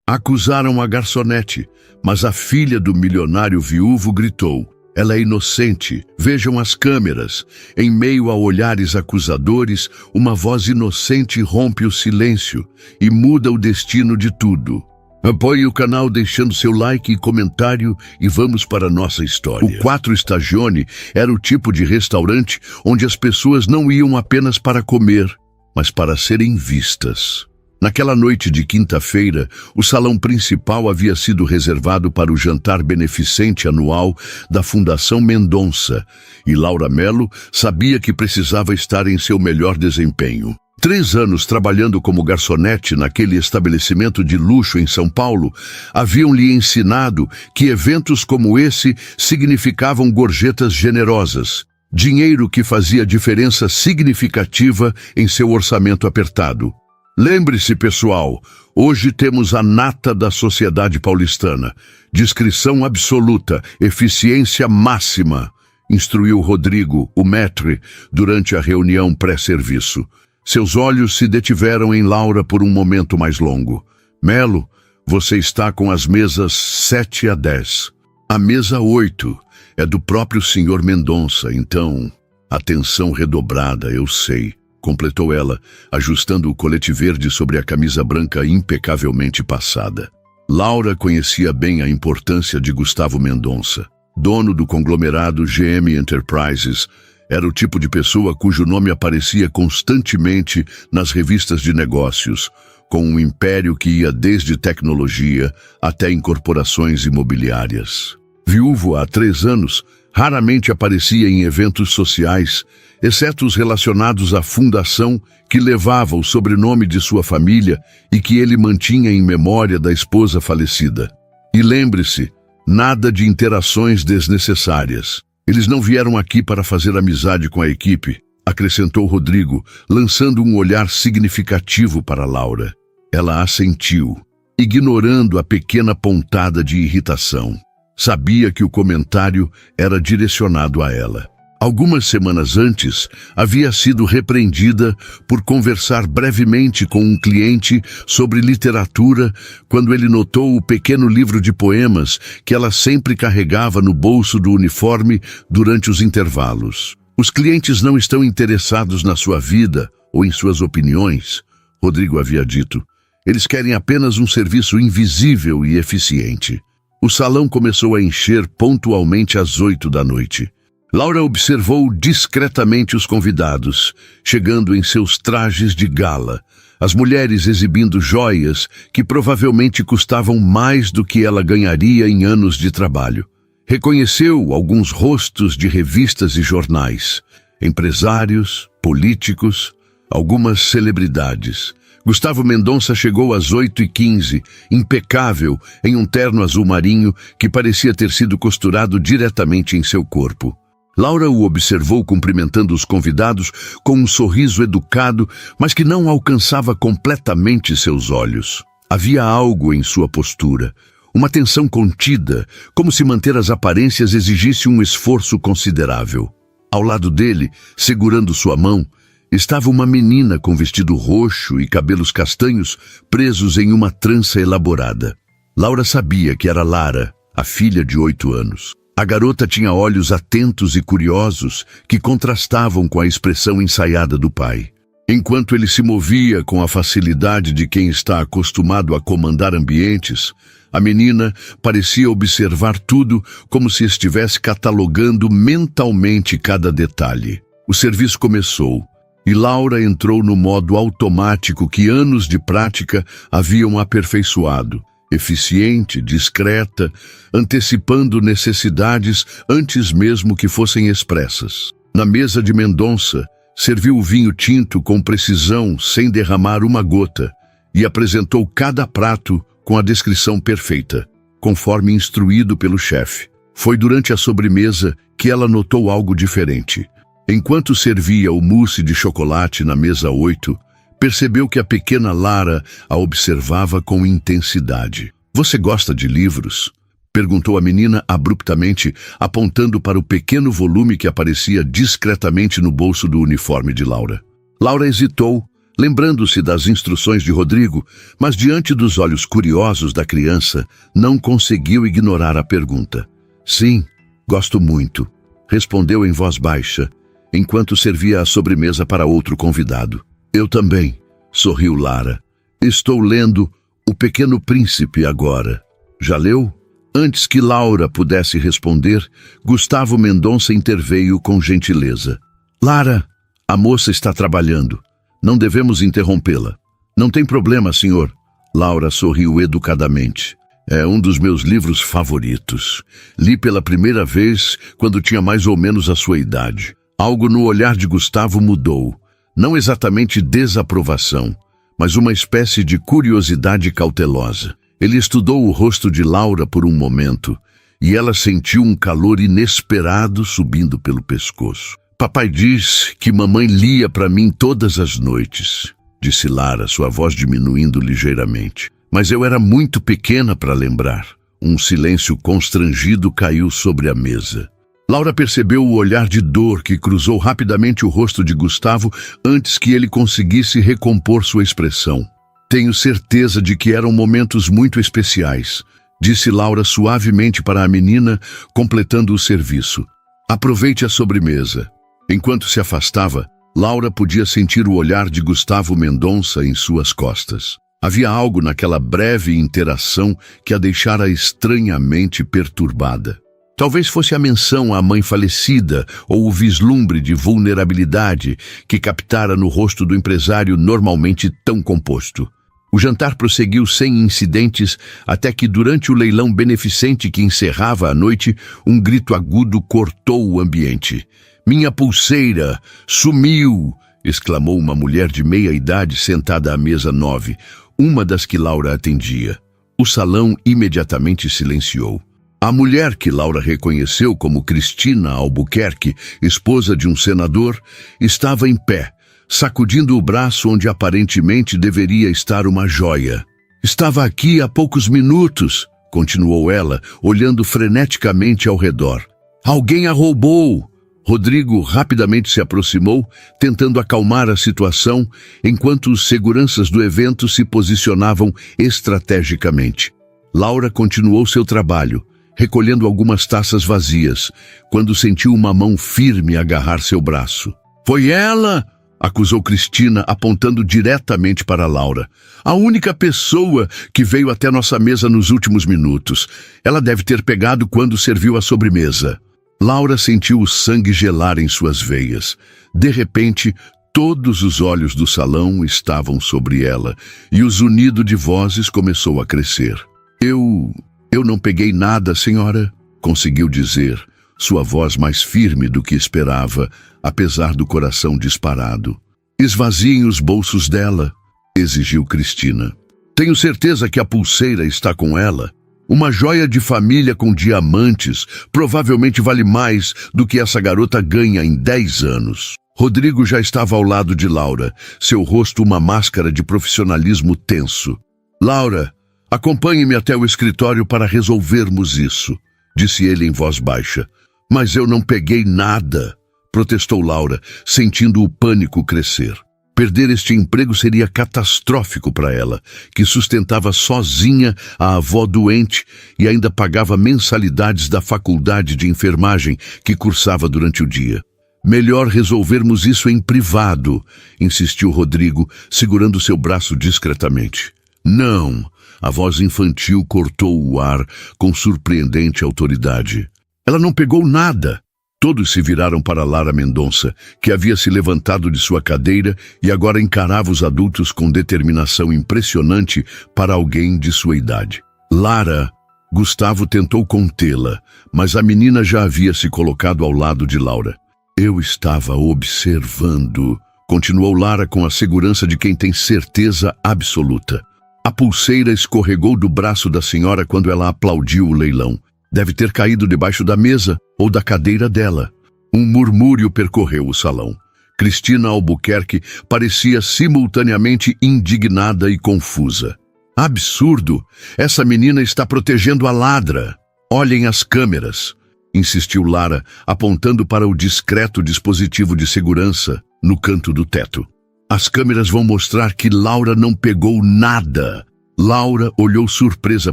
Acusaram a garçonete, mas a filha do milionário viúvo gritou: "Ela é inocente, vejam as câmeras." Em meio a olhares acusadores, uma voz inocente rompe o silêncio e muda o destino de tudo. Apoie o canal deixando seu like e comentário e vamos para a nossa história. O 4 Stagione era o tipo de restaurante onde as pessoas não iam apenas para comer, mas para serem vistas. Naquela noite de quinta-feira, o salão principal havia sido reservado para o jantar beneficente anual da Fundação Mendonça, e Laura Mello sabia que precisava estar em seu melhor desempenho. 3 anos trabalhando como garçonete naquele estabelecimento de luxo em São Paulo haviam lhe ensinado que eventos como esse significavam gorjetas generosas, dinheiro que fazia diferença significativa em seu orçamento apertado. Lembre-se, pessoal, hoje temos a nata da sociedade paulistana. Discrição absoluta, eficiência máxima, instruiu Rodrigo, o maître, durante a reunião pré-serviço. Seus olhos se detiveram em Laura por um momento mais longo. "Melo, você está com as mesas 7 a 10. A mesa 8 é do próprio Sr. Mendonça, então, atenção redobrada, eu sei", completou ela, ajustando o colete verde sobre a camisa branca impecavelmente passada. Laura conhecia bem a importância de Gustavo Mendonça, dono do conglomerado GM Enterprises. Era o tipo de pessoa cujo nome aparecia constantemente nas revistas de negócios, com um império que ia desde tecnologia até incorporações imobiliárias. Viúvo há 3 anos, raramente aparecia em eventos sociais, exceto os relacionados à fundação que levava o sobrenome de sua família e que ele mantinha em memória da esposa falecida. E lembre-se, nada de interações desnecessárias. Eles não vieram aqui para fazer amizade com a equipe, acrescentou Rodrigo, lançando um olhar significativo para Laura. Ela assentiu, ignorando a pequena pontada de irritação. Sabia que o comentário era direcionado a ela. Algumas semanas antes, havia sido repreendida por conversar brevemente com um cliente sobre literatura quando ele notou o pequeno livro de poemas que ela sempre carregava no bolso do uniforme durante os intervalos. "Os clientes não estão interessados na sua vida ou em suas opiniões", Rodrigo havia dito. "Eles querem apenas um serviço invisível e eficiente." O salão começou a encher pontualmente às 8 da noite. Laura observou discretamente os convidados, chegando em seus trajes de gala, as mulheres exibindo joias que provavelmente custavam mais do que ela ganharia em anos de trabalho. Reconheceu alguns rostos de revistas e jornais, empresários, políticos, algumas celebridades. Gustavo Mendonça chegou às 8h15, impecável, em um terno azul marinho que parecia ter sido costurado diretamente em seu corpo. Laura o observou cumprimentando os convidados com um sorriso educado, mas que não alcançava completamente seus olhos. Havia algo em sua postura, uma tensão contida, como se manter as aparências exigisse um esforço considerável. Ao lado dele, segurando sua mão, estava uma menina com vestido roxo e cabelos castanhos presos em uma trança elaborada. Laura sabia que era Lara, a filha de 8 anos. A garota tinha olhos atentos e curiosos que contrastavam com a expressão ensaiada do pai. Enquanto ele se movia com a facilidade de quem está acostumado a comandar ambientes, a menina parecia observar tudo como se estivesse catalogando mentalmente cada detalhe. O serviço começou e Laura entrou no modo automático que anos de prática haviam aperfeiçoado. Eficiente, discreta, antecipando necessidades antes mesmo que fossem expressas. Na mesa de Mendonça, serviu o vinho tinto com precisão, sem derramar uma gota, e apresentou cada prato com a descrição perfeita, conforme instruído pelo chefe. Foi durante a sobremesa que ela notou algo diferente. Enquanto servia o mousse de chocolate na mesa 8, percebeu que a pequena Lara a observava com intensidade. "Você gosta de livros?" perguntou a menina abruptamente, apontando para o pequeno volume que aparecia discretamente no bolso do uniforme de Laura. Laura hesitou, lembrando-se das instruções de Rodrigo, mas diante dos olhos curiosos da criança, não conseguiu ignorar a pergunta. Sim, gosto muito, respondeu em voz baixa, enquanto servia a sobremesa para outro convidado. Eu também, sorriu Lara. Estou lendo O Pequeno Príncipe agora. Já leu? Antes que Laura pudesse responder, Gustavo Mendonça interveio com gentileza. Lara, a moça está trabalhando. Não devemos interrompê-la. Não tem problema, senhor. Laura sorriu educadamente. É um dos meus livros favoritos. Li pela primeira vez quando tinha mais ou menos a sua idade. Algo no olhar de Gustavo mudou. Não exatamente desaprovação, mas uma espécie de curiosidade cautelosa. Ele estudou o rosto de Laura por um momento, e ela sentiu um calor inesperado subindo pelo pescoço. Papai diz que mamãe lia para mim todas as noites, disse Lara, sua voz diminuindo ligeiramente. Mas eu era muito pequena para lembrar. Um silêncio constrangido caiu sobre a mesa. Laura percebeu o olhar de dor que cruzou rapidamente o rosto de Gustavo antes que ele conseguisse recompor sua expressão. Tenho certeza de que eram momentos muito especiais, disse Laura suavemente para a menina, completando o serviço. Aproveite a sobremesa. Enquanto se afastava, Laura podia sentir o olhar de Gustavo Mendonça em suas costas. Havia algo naquela breve interação que a deixara estranhamente perturbada. Talvez fosse a menção à mãe falecida ou o vislumbre de vulnerabilidade que captara no rosto do empresário normalmente tão composto. O jantar prosseguiu sem incidentes até que, durante o leilão beneficente que encerrava a noite, um grito agudo cortou o ambiente. "Minha pulseira! Sumiu!" exclamou uma mulher de meia idade sentada à mesa 9, uma das que Laura atendia. O salão imediatamente silenciou. A mulher que Laura reconheceu como Cristina Albuquerque, esposa de um senador, estava em pé, sacudindo o braço onde aparentemente deveria estar uma joia. "Estava aqui há poucos minutos", continuou ela, olhando freneticamente ao redor. "Alguém a roubou!" Rodrigo rapidamente se aproximou, tentando acalmar a situação, enquanto os seguranças do evento se posicionavam estrategicamente. Laura continuou seu trabalho, recolhendo algumas taças vazias, quando sentiu uma mão firme agarrar seu braço. "Foi ela!" acusou Cristina, apontando diretamente para Laura. "A única pessoa que veio até nossa mesa nos últimos minutos. Ela deve ter pegado quando serviu a sobremesa." Laura sentiu o sangue gelar em suas veias. De repente, todos os olhos do salão estavam sobre ela, e o zunido de vozes começou a crescer. Eu não peguei nada, senhora", conseguiu dizer, sua voz mais firme do que esperava, apesar do coração disparado. "Esvaziem os bolsos dela", exigiu Cristina. "Tenho certeza que a pulseira está com ela. Uma joia de família com diamantes provavelmente vale mais do que essa garota ganha em 10 anos. Rodrigo já estava ao lado de Laura, seu rosto uma máscara de profissionalismo tenso. "Laura, acompanhe-me até o escritório para resolvermos isso", disse ele em voz baixa. "Mas eu não peguei nada", protestou Laura, sentindo o pânico crescer. Perder este emprego seria catastrófico para ela, que sustentava sozinha a avó doente e ainda pagava mensalidades da faculdade de enfermagem que cursava durante o dia. "Melhor resolvermos isso em privado", insistiu Rodrigo, segurando seu braço discretamente. "Não", a voz infantil cortou o ar com surpreendente autoridade. "Ela não pegou nada." Todos se viraram para Lara Mendonça, que havia se levantado de sua cadeira e agora encarava os adultos com determinação impressionante para alguém de sua idade. "Lara", Gustavo tentou contê-la, mas a menina já havia se colocado ao lado de Laura. "Eu estava observando", continuou Lara com a segurança de quem tem certeza absoluta. "A pulseira escorregou do braço da senhora quando ela aplaudiu o leilão. Deve ter caído debaixo da mesa ou da cadeira dela." Um murmúrio percorreu o salão. Cristina Albuquerque parecia simultaneamente indignada e confusa. "Absurdo! Essa menina está protegendo a ladra. Olhem as câmeras", insistiu Lara, apontando para o discreto dispositivo de segurança no canto do teto. As câmeras vão mostrar que Laura não pegou nada. Laura olhou surpresa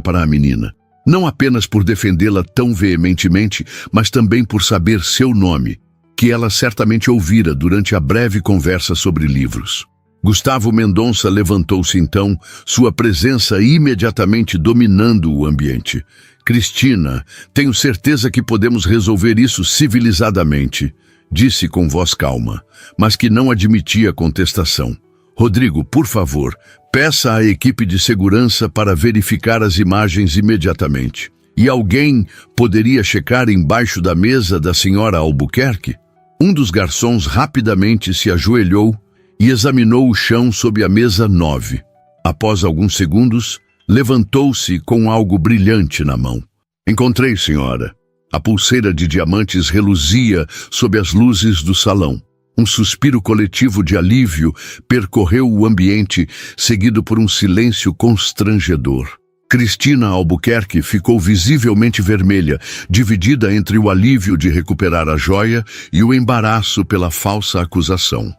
para a menina. Não apenas por defendê-la tão veementemente, mas também por saber seu nome, que ela certamente ouvira durante a breve conversa sobre livros. Gustavo Mendonça levantou-se então, sua presença imediatamente dominando o ambiente. Cristina, tenho certeza que podemos resolver isso civilizadamente, disse com voz calma, mas que não admitia contestação. Rodrigo, por favor, peça à equipe de segurança para verificar as imagens imediatamente. E alguém poderia checar embaixo da mesa da senhora Albuquerque? Um dos garçons rapidamente se ajoelhou e examinou o chão sob a mesa 9. Após alguns segundos, levantou-se com algo brilhante na mão. Encontrei, senhora. A pulseira de diamantes reluzia sob as luzes do salão. Um suspiro coletivo de alívio percorreu o ambiente, seguido por um silêncio constrangedor. Cristina Albuquerque ficou visivelmente vermelha, dividida entre o alívio de recuperar a joia e o embaraço pela falsa acusação.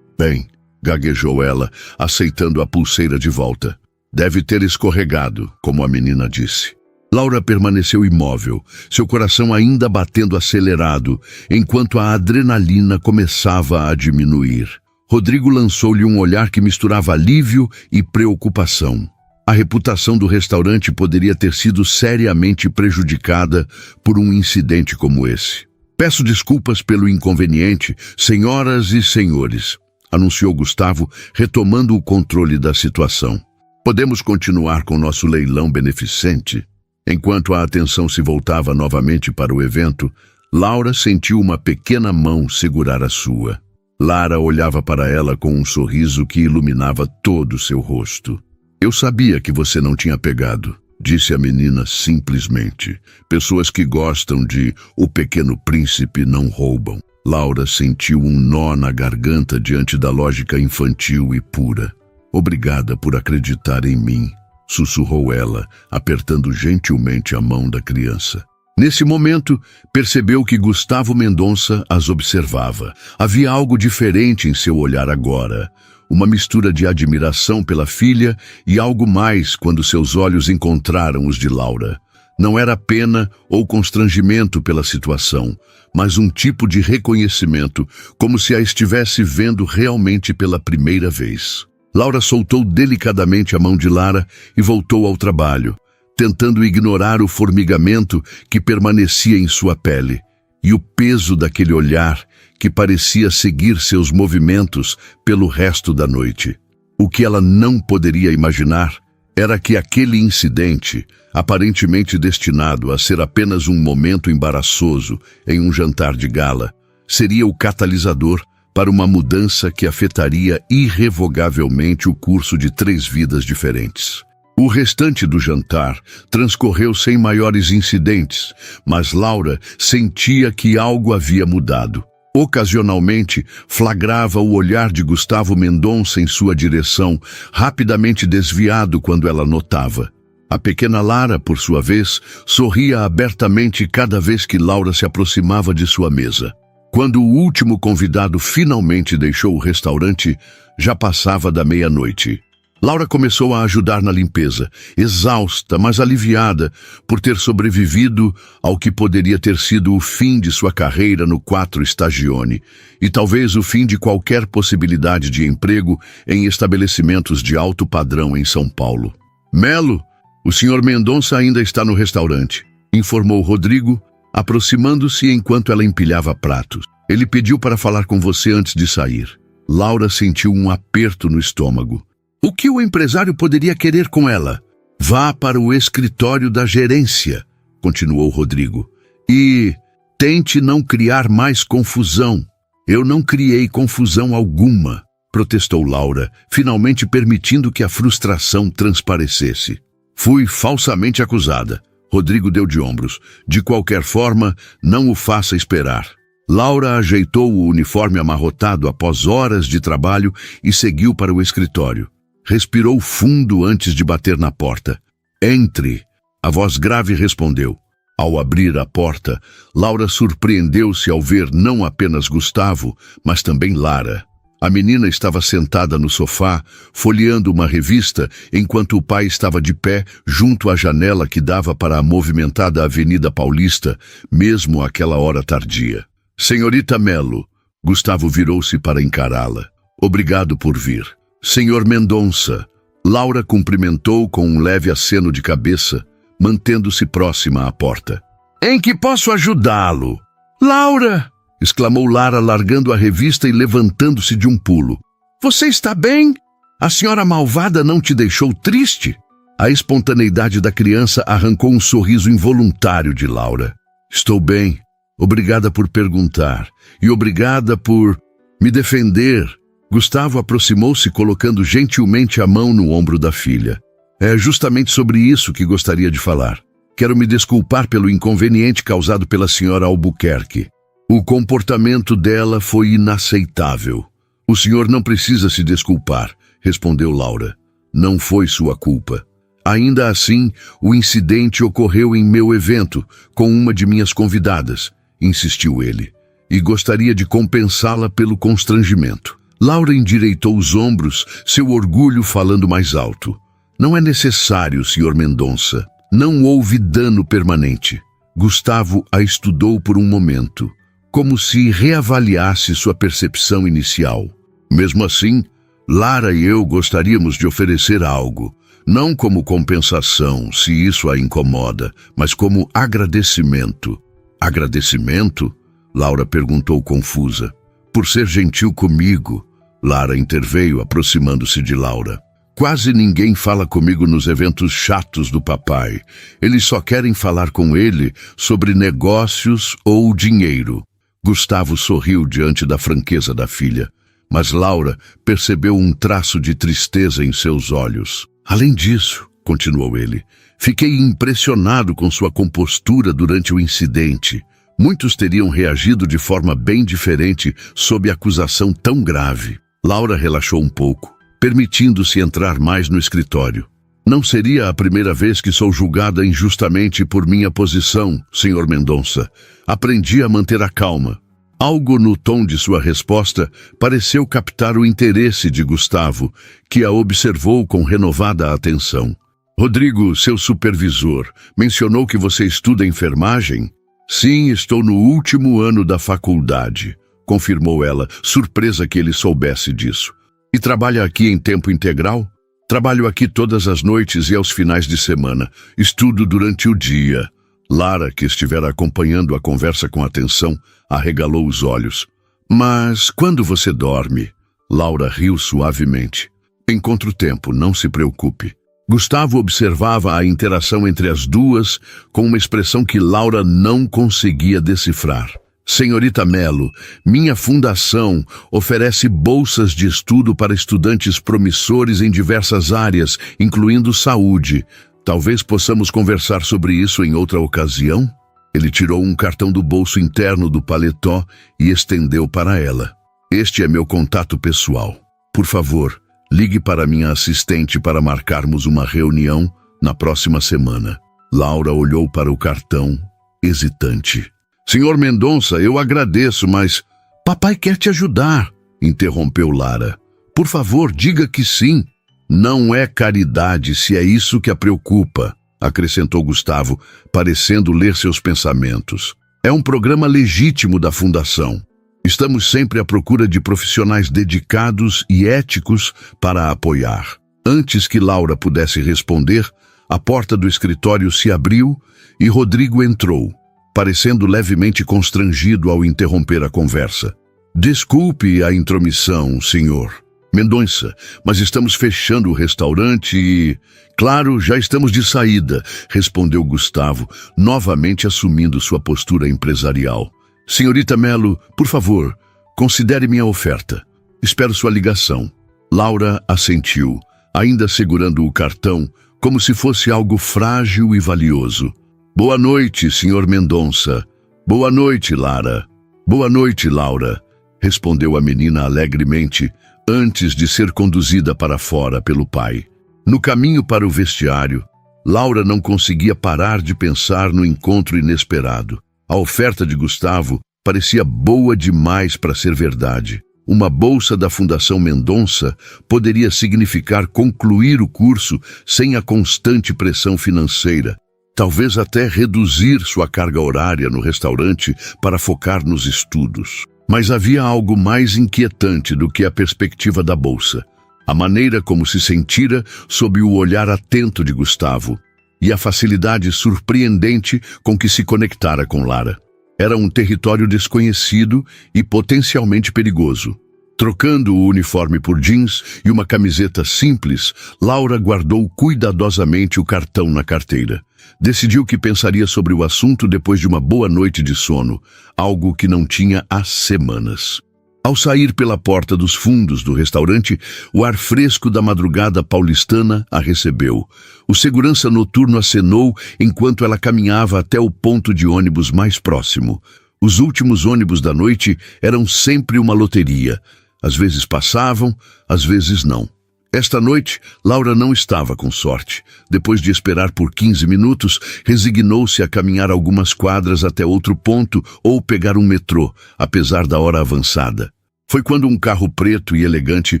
Bem, gaguejou ela, aceitando a pulseira de volta. Deve ter escorregado, como a menina disse. Laura permaneceu imóvel, seu coração ainda batendo acelerado, enquanto a adrenalina começava a diminuir. Rodrigo lançou-lhe um olhar que misturava alívio e preocupação. A reputação do restaurante poderia ter sido seriamente prejudicada por um incidente como esse. Peço desculpas pelo inconveniente, senhoras e senhores, anunciou Gustavo, retomando o controle da situação. Podemos continuar com nosso leilão beneficente? Enquanto a atenção se voltava novamente para o evento, Laura sentiu uma pequena mão segurar a sua. Lara olhava para ela com um sorriso que iluminava todo o seu rosto. Eu sabia que você não tinha pegado, disse a menina simplesmente. Pessoas que gostam de O Pequeno Príncipe não roubam. Laura sentiu um nó na garganta diante da lógica infantil e pura. Obrigada por acreditar em mim, sussurrou ela, apertando gentilmente a mão da criança. Nesse momento, percebeu que Gustavo Mendonça as observava. Havia algo diferente em seu olhar agora. Uma mistura de admiração pela filha e algo mais quando seus olhos encontraram os de Laura. Não era pena ou constrangimento pela situação, mas um tipo de reconhecimento, como se a estivesse vendo realmente pela primeira vez. Laura soltou delicadamente a mão de Lara e voltou ao trabalho, tentando ignorar o formigamento que permanecia em sua pele e o peso daquele olhar que parecia seguir seus movimentos pelo resto da noite. O que ela não poderia imaginar era que aquele incidente, aparentemente destinado a ser apenas um momento embaraçoso em um jantar de gala, seria o catalisador para uma mudança que afetaria irrevogavelmente o curso de 3 vidas diferentes. O restante do jantar transcorreu sem maiores incidentes, mas Laura sentia que algo havia mudado. Ocasionalmente, flagrava o olhar de Gustavo Mendonça em sua direção, rapidamente desviado quando ela notava. A pequena Lara, por sua vez, sorria abertamente cada vez que Laura se aproximava de sua mesa. Quando o último convidado finalmente deixou o restaurante, já passava da meia-noite. Laura começou a ajudar na limpeza, exausta, mas aliviada por ter sobrevivido ao que poderia ter sido o fim de sua carreira no 4 Stagione e talvez o fim de qualquer possibilidade de emprego em estabelecimentos de alto padrão em São Paulo. Melo, o Sr. Mendonça ainda está no restaurante, informou Rodrigo, aproximando-se enquanto ela empilhava pratos. Ele pediu para falar com você antes de sair. Laura sentiu um aperto no estômago. O que o empresário poderia querer com ela? Vá para o escritório da gerência, continuou Rodrigo. E tente não criar mais confusão. Eu não criei confusão alguma, protestou Laura, finalmente permitindo que a frustração transparecesse. Fui falsamente acusada. Rodrigo deu de ombros. De qualquer forma, não o faça esperar. Laura ajeitou o uniforme amarrotado após horas de trabalho e seguiu para o escritório. Respirou fundo antes de bater na porta. Entre! A voz grave respondeu. Ao abrir a porta, Laura surpreendeu-se ao ver não apenas Gustavo, mas também Lara. A menina estava sentada no sofá, folheando uma revista, enquanto o pai estava de pé junto à janela que dava para a movimentada Avenida Paulista, mesmo àquela hora tardia. Senhorita Melo, Gustavo virou-se para encará-la. Obrigado por vir. Senhor Mendonça. Laura cumprimentou com um leve aceno de cabeça, mantendo-se próxima à porta. Em que posso ajudá-lo? Laura! Exclamou Lara, largando a revista e levantando-se de um pulo. Você está bem? A senhora malvada não te deixou triste? A espontaneidade da criança arrancou um sorriso involuntário de Laura. Estou bem. Obrigada por perguntar. E obrigada por me defender. Gustavo aproximou-se, colocando gentilmente a mão no ombro da filha. É justamente sobre isso que gostaria de falar. Quero me desculpar pelo inconveniente causado pela senhora Albuquerque. O comportamento dela foi inaceitável. O senhor não precisa se desculpar, respondeu Laura. Não foi sua culpa. Ainda assim, o incidente ocorreu em meu evento, com uma de minhas convidadas, insistiu ele, e gostaria de compensá-la pelo constrangimento. Laura endireitou os ombros, seu orgulho falando mais alto. Não é necessário, senhor Mendonça. Não houve dano permanente. Gustavo a estudou por um momento, como se reavaliasse sua percepção inicial. Mesmo assim, Lara e eu gostaríamos de oferecer algo, não como compensação, se isso a incomoda, mas como agradecimento. Agradecimento? Laura perguntou confusa. Por ser gentil comigo, Lara interveio, aproximando-se de Laura. Quase ninguém fala comigo nos eventos chatos do papai. Eles só querem falar com ele sobre negócios ou dinheiro. Gustavo sorriu diante da franqueza da filha, mas Laura percebeu um traço de tristeza em seus olhos. Além disso, continuou ele, fiquei impressionado com sua compostura durante o incidente. Muitos teriam reagido de forma bem diferente sob acusação tão grave. Laura relaxou um pouco, permitindo-se entrar mais no escritório. Não seria a primeira vez que sou julgada injustamente por minha posição, senhor Mendonça. Aprendi a manter a calma. Algo no tom de sua resposta pareceu captar o interesse de Gustavo, que a observou com renovada atenção. Rodrigo, seu supervisor, mencionou que você estuda enfermagem? Sim, estou no último ano da faculdade, confirmou ela, surpresa que ele soubesse disso. E trabalha aqui em tempo integral? Trabalho aqui todas as noites e aos finais de semana. Estudo durante o dia. Lara, que estivera acompanhando a conversa com atenção, arregalou os olhos. Mas quando você dorme? Laura riu suavemente. Encontro tempo, não se preocupe. Gustavo observava a interação entre as duas com uma expressão que Laura não conseguia decifrar. Senhorita Melo, minha fundação oferece bolsas de estudo para estudantes promissores em diversas áreas, incluindo saúde. Talvez possamos conversar sobre isso em outra ocasião? Ele tirou um cartão do bolso interno do paletó e estendeu para ela. Este é meu contato pessoal. Por favor, ligue para minha assistente para marcarmos uma reunião na próxima semana. Laura olhou para o cartão, hesitante. Senhor Mendonça, eu agradeço, mas... Papai quer te ajudar, interrompeu Lara. Por favor, diga que sim. Não é caridade, se é isso que a preocupa, acrescentou Gustavo, parecendo ler seus pensamentos. É um programa legítimo da Fundação. Estamos sempre à procura de profissionais dedicados e éticos para a apoiar. Antes que Laura pudesse responder, a porta do escritório se abriu e Rodrigo entrou, parecendo levemente constrangido ao interromper a conversa. Desculpe a intromissão, senhor Mendonça, mas estamos fechando o restaurante e... Claro, já estamos de saída, respondeu Gustavo, novamente assumindo sua postura empresarial. Senhorita Melo, por favor, considere minha oferta. Espero sua ligação. Laura assentiu, ainda segurando o cartão, como se fosse algo frágil e valioso. Boa noite, senhor Mendonça. Boa noite, Lara. Boa noite, Laura, respondeu a menina alegremente, antes de ser conduzida para fora pelo pai. No caminho para o vestiário, Laura não conseguia parar de pensar no encontro inesperado. A oferta de Gustavo parecia boa demais para ser verdade. Uma bolsa da Fundação Mendonça poderia significar concluir o curso sem a constante pressão financeira, talvez até reduzir sua carga horária no restaurante para focar nos estudos. Mas havia algo mais inquietante do que a perspectiva da bolsa. A maneira como se sentira sob o olhar atento de Gustavo e a facilidade surpreendente com que se conectara com Lara. Era um território desconhecido e potencialmente perigoso. Trocando o uniforme por jeans e uma camiseta simples, Laura guardou cuidadosamente o cartão na carteira. Decidiu que pensaria sobre o assunto depois de uma boa noite de sono, algo que não tinha há semanas. Ao sair pela porta dos fundos do restaurante, o ar fresco da madrugada paulistana a recebeu. O segurança noturno acenou enquanto ela caminhava até o ponto de ônibus mais próximo. Os últimos ônibus da noite eram sempre uma loteria. Às vezes passavam, às vezes não. Esta noite, Laura não estava com sorte. Depois de esperar por 15 minutos, resignou-se a caminhar algumas quadras até outro ponto ou pegar um metrô, apesar da hora avançada. Foi quando um carro preto e elegante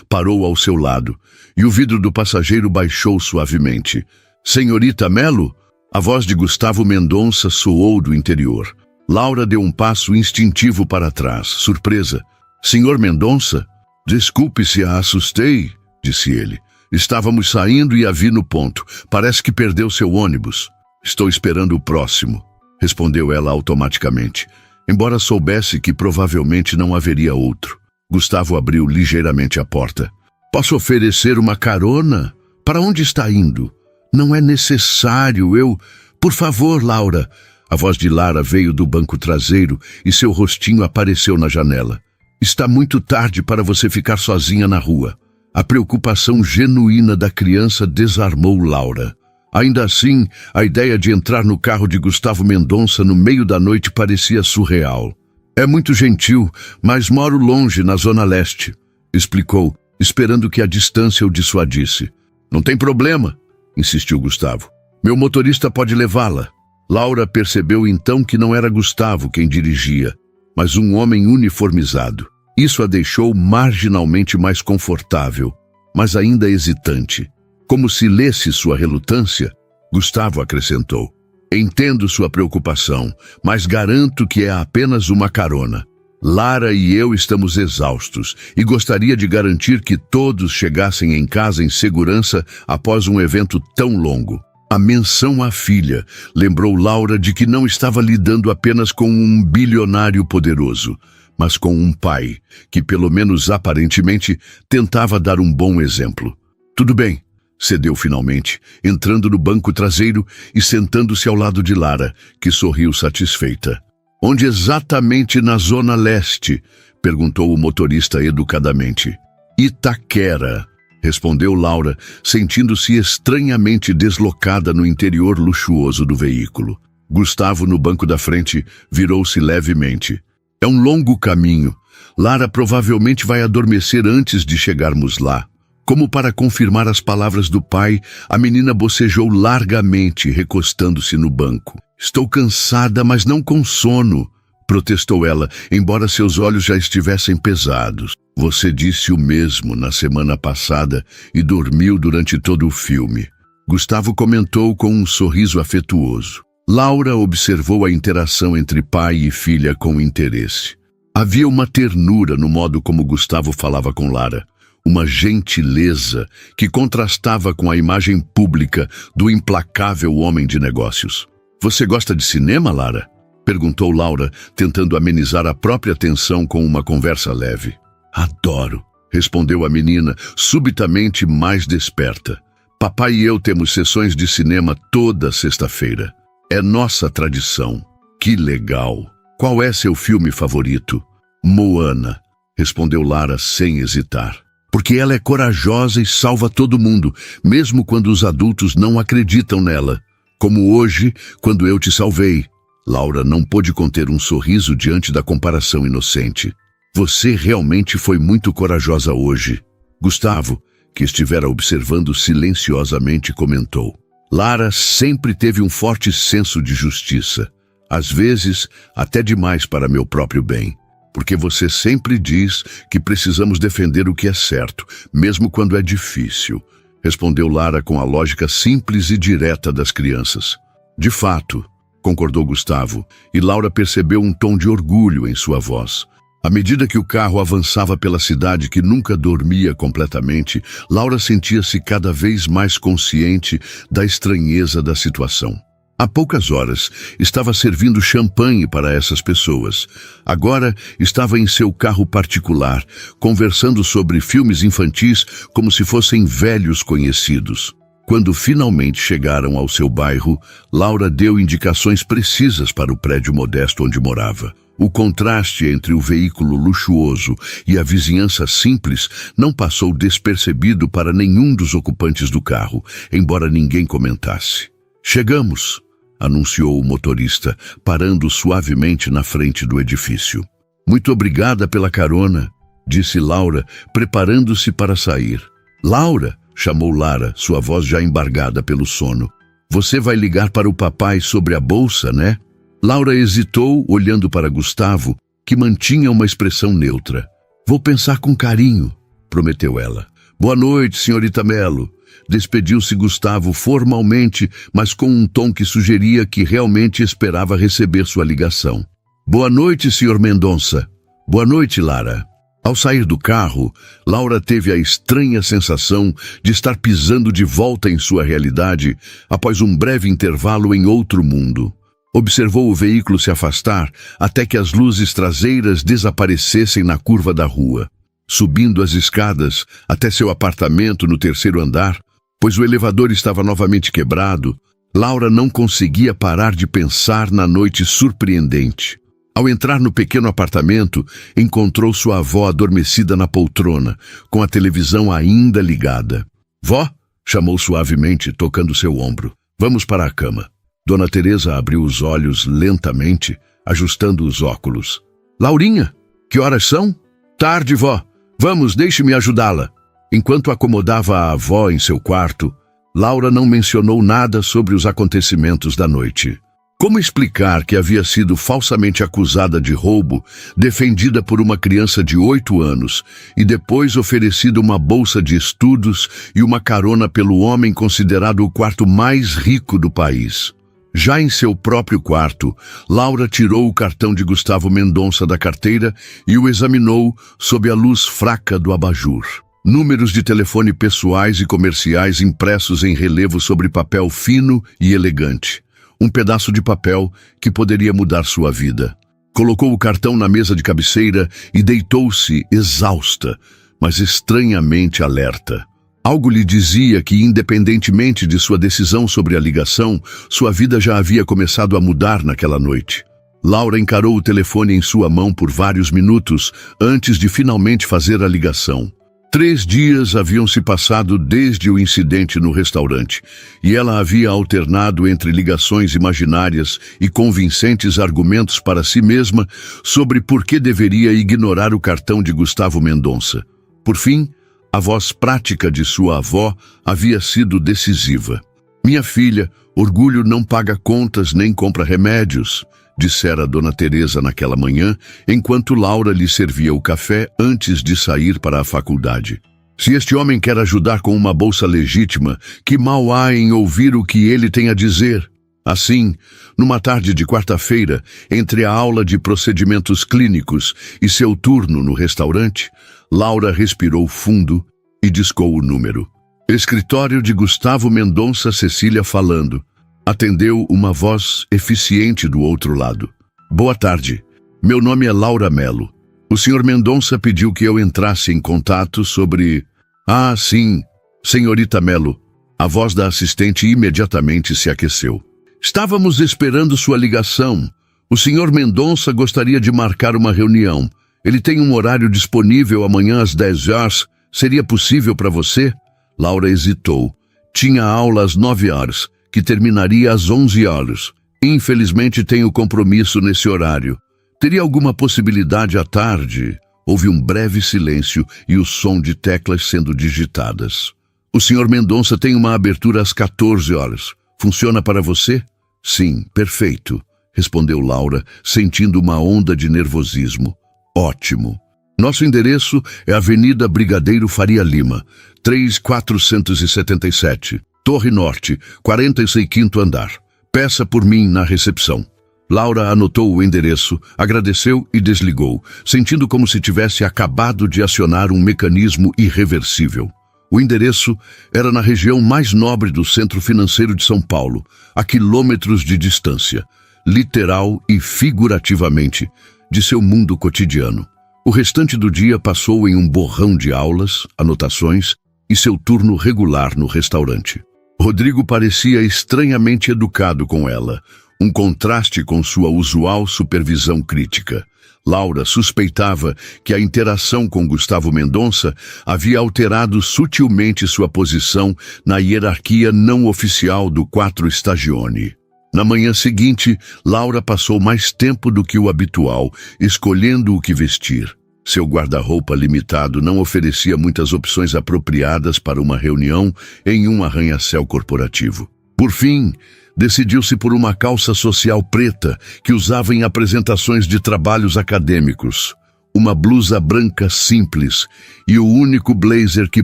parou ao seu lado, e o vidro do passageiro baixou suavemente. "Senhorita Melo?" A voz de Gustavo Mendonça soou do interior. Laura deu um passo instintivo para trás, surpresa. "Senhor Mendonça? Desculpe se a assustei", disse ele. "Estávamos saindo e a vi no ponto. Parece que perdeu seu ônibus." "Estou esperando o próximo", respondeu ela automaticamente, embora soubesse que provavelmente não haveria outro. Gustavo abriu ligeiramente a porta. "Posso oferecer uma carona? Para onde está indo?" "Não é necessário, eu... Por favor, Laura." A voz de Lara veio do banco traseiro e seu rostinho apareceu na janela. "Está muito tarde para você ficar sozinha na rua." A preocupação genuína da criança desarmou Laura. Ainda assim, a ideia de entrar no carro de Gustavo Mendonça no meio da noite parecia surreal. "É muito gentil, mas moro longe, na Zona Leste", explicou, esperando que a distância o dissuadisse. "Não tem problema", insistiu Gustavo. "Meu motorista pode levá-la." Laura percebeu então que não era Gustavo quem dirigia, mas um homem uniformizado. Isso a deixou marginalmente mais confortável, mas ainda hesitante. Como se lesse sua relutância, Gustavo acrescentou: "Entendo sua preocupação, mas garanto que é apenas uma carona. Lara e eu estamos exaustos e gostaria de garantir que todos chegassem em casa em segurança após um evento tão longo." A menção à filha lembrou Laura de que não estava lidando apenas com um bilionário poderoso, mas com um pai que, pelo menos aparentemente, tentava dar um bom exemplo. "Tudo bem", cedeu finalmente, entrando no banco traseiro e sentando-se ao lado de Lara, que sorriu satisfeita. "Onde exatamente na Zona Leste?", perguntou o motorista educadamente. "Itaquera", respondeu Laura, sentindo-se estranhamente deslocada no interior luxuoso do veículo. Gustavo, no banco da frente, virou-se levemente. "É um longo caminho. Lara provavelmente vai adormecer antes de chegarmos lá." Como para confirmar as palavras do pai, a menina bocejou largamente, recostando-se no banco. "Estou cansada, mas não com sono", protestou ela, embora seus olhos já estivessem pesados. "Você disse o mesmo na semana passada e dormiu durante todo o filme", Gustavo comentou com um sorriso afetuoso. Laura observou a interação entre pai e filha com interesse. Havia uma ternura no modo como Gustavo falava com Lara, uma gentileza que contrastava com a imagem pública do implacável homem de negócios. "Você gosta de cinema, Lara?", perguntou Laura, tentando amenizar a própria tensão com uma conversa leve. "Adoro", respondeu a menina, subitamente mais desperta. "Papai e eu temos sessões de cinema toda sexta-feira. É nossa tradição." "Que legal. Qual é seu filme favorito?" "Moana", respondeu Lara sem hesitar. "Porque ela é corajosa e salva todo mundo, mesmo quando os adultos não acreditam nela. Como hoje, quando eu te salvei." Laura não pôde conter um sorriso diante da comparação inocente. "Você realmente foi muito corajosa hoje." Gustavo, que estivera observando silenciosamente, comentou. "Lara sempre teve um forte senso de justiça. Às vezes, até demais para meu próprio bem." Porque você sempre diz que precisamos defender o que é certo, mesmo quando é difícil, respondeu Lara com a lógica simples e direta das crianças. De fato, concordou Gustavo, e Laura percebeu um tom de orgulho em sua voz. À medida que o carro avançava pela cidade que nunca dormia completamente, Laura sentia-se cada vez mais consciente da estranheza da situação. Há poucas horas, estava servindo champanhe para essas pessoas. Agora, estava em seu carro particular, conversando sobre filmes infantis como se fossem velhos conhecidos. Quando finalmente chegaram ao seu bairro, Laura deu indicações precisas para o prédio modesto onde morava. O contraste entre o veículo luxuoso e a vizinhança simples não passou despercebido para nenhum dos ocupantes do carro, embora ninguém comentasse. Chegamos, anunciou o motorista, parando suavemente na frente do edifício. Muito obrigada pela carona, disse Laura, preparando-se para sair. Laura, chamou Lara, sua voz já embargada pelo sono. Você vai ligar para o papai sobre a bolsa, né? Laura hesitou, olhando para Gustavo, que mantinha uma expressão neutra. Vou pensar com carinho, prometeu ela. Boa noite, senhorita Melo. Despediu-se Gustavo formalmente, mas com um tom que sugeria que realmente esperava receber sua ligação. Boa noite, senhor Mendonça. Boa noite, Lara. Ao sair do carro, Laura teve a estranha sensação de estar pisando de volta em sua realidade após um breve intervalo em outro mundo. Observou o veículo se afastar até que as luzes traseiras desaparecessem na curva da rua. Subindo as escadas até seu apartamento no terceiro andar, pois o elevador estava novamente quebrado, Laura não conseguia parar de pensar na noite surpreendente. Ao entrar no pequeno apartamento, encontrou sua avó adormecida na poltrona, com a televisão ainda ligada. Vó, chamou suavemente, tocando seu ombro. Vamos para a cama. Dona Teresa abriu os olhos lentamente, ajustando os óculos. Laurinha, que horas são? Tarde, vó. Vamos, deixe-me ajudá-la. Enquanto acomodava a avó em seu quarto, Laura não mencionou nada sobre os acontecimentos da noite. Como explicar que havia sido falsamente acusada de roubo, defendida por uma criança de 8 anos e depois oferecida uma bolsa de estudos e uma carona pelo homem considerado o quarto mais rico do país? Já em seu próprio quarto, Laura tirou o cartão de Gustavo Mendonça da carteira e o examinou sob a luz fraca do abajur. Números de telefone pessoais e comerciais impressos em relevo sobre papel fino e elegante. Um pedaço de papel que poderia mudar sua vida. Colocou o cartão na mesa de cabeceira e deitou-se exausta, mas estranhamente alerta. Algo lhe dizia que, independentemente de sua decisão sobre a ligação, sua vida já havia começado a mudar naquela noite. Laura encarou o telefone em sua mão por vários minutos antes de finalmente fazer a ligação. 3 dias haviam se passado desde o incidente no restaurante, e ela havia alternado entre ligações imaginárias e convincentes argumentos para si mesma sobre por que deveria ignorar o cartão de Gustavo Mendonça. Por fim, a voz prática de sua avó havia sido decisiva. Minha filha, orgulho não paga contas nem compra remédios, dissera Dona Teresa naquela manhã, enquanto Laura lhe servia o café antes de sair para a faculdade. Se este homem quer ajudar com uma bolsa legítima, que mal há em ouvir o que ele tem a dizer? Assim, numa tarde de quarta-feira, entre a aula de procedimentos clínicos e seu turno no restaurante, Laura respirou fundo e discou o número. Escritório de Gustavo Mendonça, Cecília falando. Atendeu uma voz eficiente do outro lado. Boa tarde. Meu nome é Laura Melo. O senhor Mendonça pediu que eu entrasse em contato sobre... Ah, sim, senhorita Melo. A voz da assistente imediatamente se aqueceu. Estávamos esperando sua ligação. O senhor Mendonça gostaria de marcar uma reunião. Ele tem um horário disponível amanhã às 10 horas. Seria possível para você? Laura hesitou. Tinha aula às 9 horas, que terminaria às 11 horas. Infelizmente tenho compromisso nesse horário. Teria alguma possibilidade à tarde? Houve um breve silêncio e o som de teclas sendo digitadas. O senhor Mendonça tem uma abertura às 14 horas. Funciona para você? Sim, perfeito, respondeu Laura, sentindo uma onda de nervosismo. Ótimo. Nosso endereço é Avenida Brigadeiro Faria Lima, 3477, Torre Norte, 45º andar. Peça por mim na recepção. Laura anotou o endereço, agradeceu e desligou, sentindo como se tivesse acabado de acionar um mecanismo irreversível. O endereço era na região mais nobre do centro financeiro de São Paulo, a quilômetros de distância, literal e figurativamente, de seu mundo cotidiano. O restante do dia passou em um borrão de aulas, anotações e seu turno regular no restaurante. Rodrigo parecia estranhamente educado com ela, um contraste com sua usual supervisão crítica. Laura suspeitava que a interação com Gustavo Mendonça havia alterado sutilmente sua posição na hierarquia não oficial do 4 Stagione. Na manhã seguinte, Laura passou mais tempo do que o habitual, escolhendo o que vestir. Seu guarda-roupa limitado não oferecia muitas opções apropriadas para uma reunião em um arranha-céu corporativo. Por fim, decidiu-se por uma calça social preta que usava em apresentações de trabalhos acadêmicos, uma blusa branca simples e o único blazer que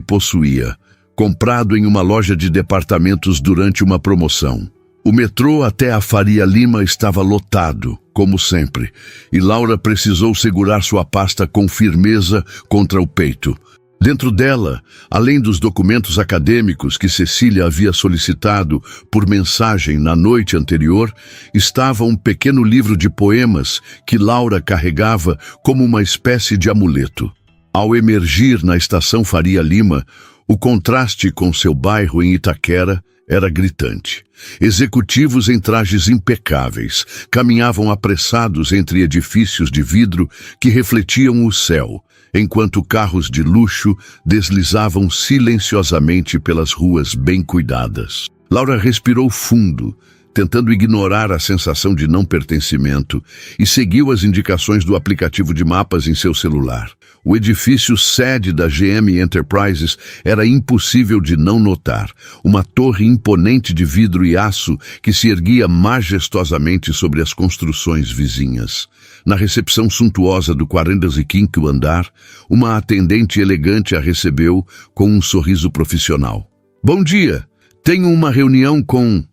possuía, comprado em uma loja de departamentos durante uma promoção. O metrô até a Faria Lima estava lotado, como sempre, e Laura precisou segurar sua pasta com firmeza contra o peito. Dentro dela, além dos documentos acadêmicos que Cecília havia solicitado por mensagem na noite anterior, estava um pequeno livro de poemas que Laura carregava como uma espécie de amuleto. Ao emergir na estação Faria Lima, o contraste com seu bairro em Itaquera era gritante. Executivos em trajes impecáveis caminhavam apressados entre edifícios de vidro que refletiam o céu, enquanto carros de luxo deslizavam silenciosamente pelas ruas bem cuidadas. Laura respirou fundo, tentando ignorar a sensação de não pertencimento, e seguiu as indicações do aplicativo de mapas em seu celular. O edifício sede da GM Enterprises era impossível de não notar, uma torre imponente de vidro e aço que se erguia majestosamente sobre as construções vizinhas. Na recepção suntuosa do 45º andar, uma atendente elegante a recebeu com um sorriso profissional. "Bom dia, tenho uma reunião com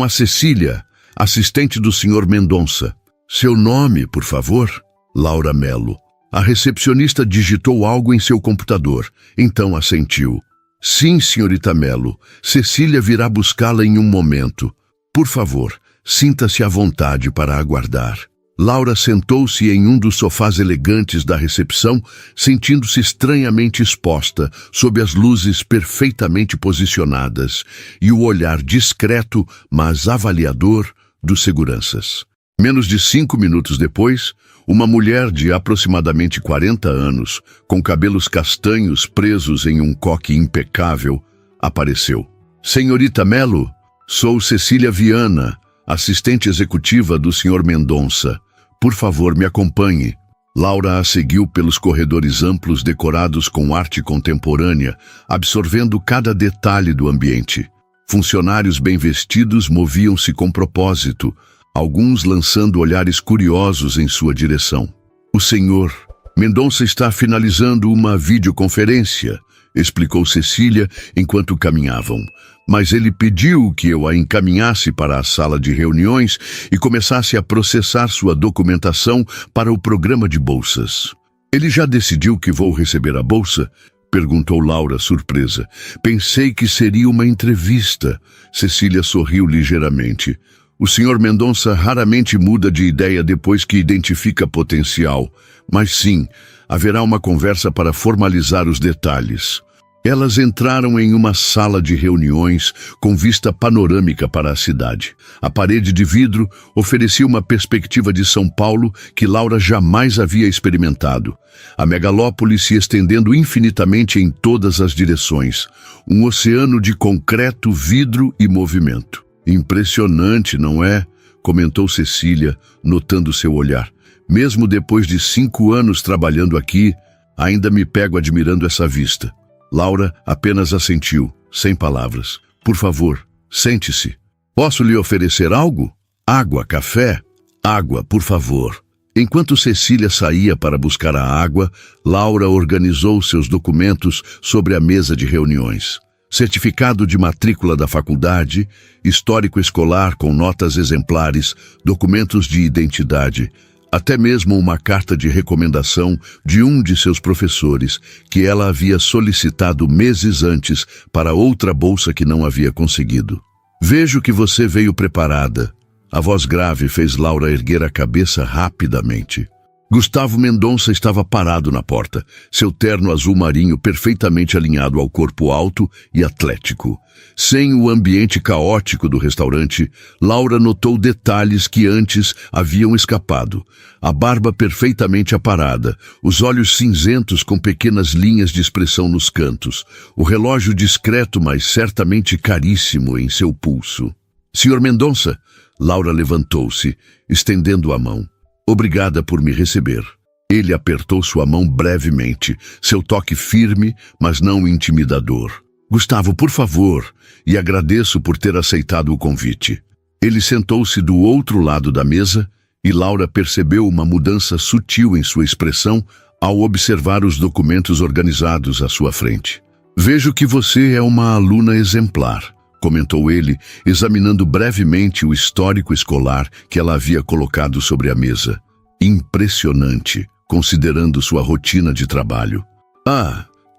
a Cecília, assistente do Sr. Mendonça. Seu nome, por favor?" "Laura Melo." A recepcionista digitou algo em seu computador, então assentiu. "Sim, senhorita Melo, Cecília virá buscá-la em um momento. Por favor, sinta-se à vontade para aguardar." Laura sentou-se em um dos sofás elegantes da recepção, sentindo-se estranhamente exposta, sob as luzes perfeitamente posicionadas e o olhar discreto, mas avaliador, dos seguranças. Menos de 5 minutos depois, uma mulher de aproximadamente 40 anos, com cabelos castanhos presos em um coque impecável, apareceu. "Senhorita Melo, sou Cecília Viana, assistente executiva do Sr. Mendonça. Por favor, me acompanhe." Laura a seguiu pelos corredores amplos decorados com arte contemporânea, absorvendo cada detalhe do ambiente. Funcionários bem vestidos moviam-se com propósito, alguns lançando olhares curiosos em sua direção. "O senhor Mendonça está finalizando uma videoconferência", explicou Cecília enquanto caminhavam. "Mas ele pediu que eu a encaminhasse para a sala de reuniões e começasse a processar sua documentação para o programa de bolsas." "Ele já decidiu que vou receber a bolsa?" perguntou Laura, surpresa. "Pensei que seria uma entrevista." Cecília sorriu ligeiramente. "O Sr. Mendonça raramente muda de ideia depois que identifica potencial, mas sim, haverá uma conversa para formalizar os detalhes." Elas entraram em uma sala de reuniões com vista panorâmica para a cidade. A parede de vidro oferecia uma perspectiva de São Paulo que Laura jamais havia experimentado. A megalópole se estendendo infinitamente em todas as direções. Um oceano de concreto, vidro e movimento. "Impressionante, não é?" comentou Cecília, notando seu olhar. "Mesmo depois de 5 anos trabalhando aqui, ainda me pego admirando essa vista." Laura apenas assentiu, sem palavras. "Por favor, sente-se. Posso lhe oferecer algo? Água, café?" "Água, por favor." Enquanto Cecília saía para buscar a água, Laura organizou seus documentos sobre a mesa de reuniões. Certificado de matrícula da faculdade, histórico escolar com notas exemplares, documentos de identidade, até mesmo uma carta de recomendação de um de seus professores, que ela havia solicitado meses antes para outra bolsa que não havia conseguido. Vejo que você veio preparada. A voz grave fez Laura erguer a cabeça rapidamente. Gustavo Mendonça estava parado na porta, seu terno azul marinho perfeitamente alinhado ao corpo alto e atlético. Sem o ambiente caótico do restaurante, Laura notou detalhes que antes haviam escapado. A barba perfeitamente aparada, os olhos cinzentos com pequenas linhas de expressão nos cantos, o relógio discreto, mas certamente caríssimo em seu pulso. Senhor Mendonça, Laura levantou-se, estendendo a mão. Obrigada por me receber. Ele apertou sua mão brevemente, seu toque firme, mas não intimidador. Gustavo, por favor, e agradeço por ter aceitado o convite. Ele sentou-se do outro lado da mesa e Laura percebeu uma mudança sutil em sua expressão ao observar os documentos organizados à sua frente. Vejo que você é uma aluna exemplar, comentou ele, examinando brevemente o histórico escolar que ela havia colocado sobre a mesa. Impressionante, considerando sua rotina de trabalho.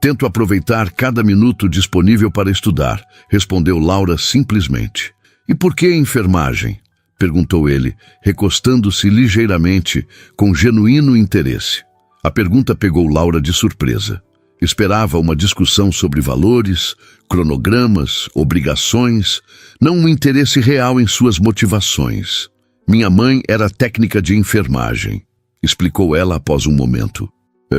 Tento aproveitar cada minuto disponível para estudar, respondeu Laura simplesmente. E por que enfermagem? Perguntou ele, recostando-se ligeiramente, com genuíno interesse. A pergunta pegou Laura de surpresa. Esperava uma discussão sobre valores, cronogramas, obrigações, não um interesse real em suas motivações. Minha mãe era técnica de enfermagem, explicou ela após um momento.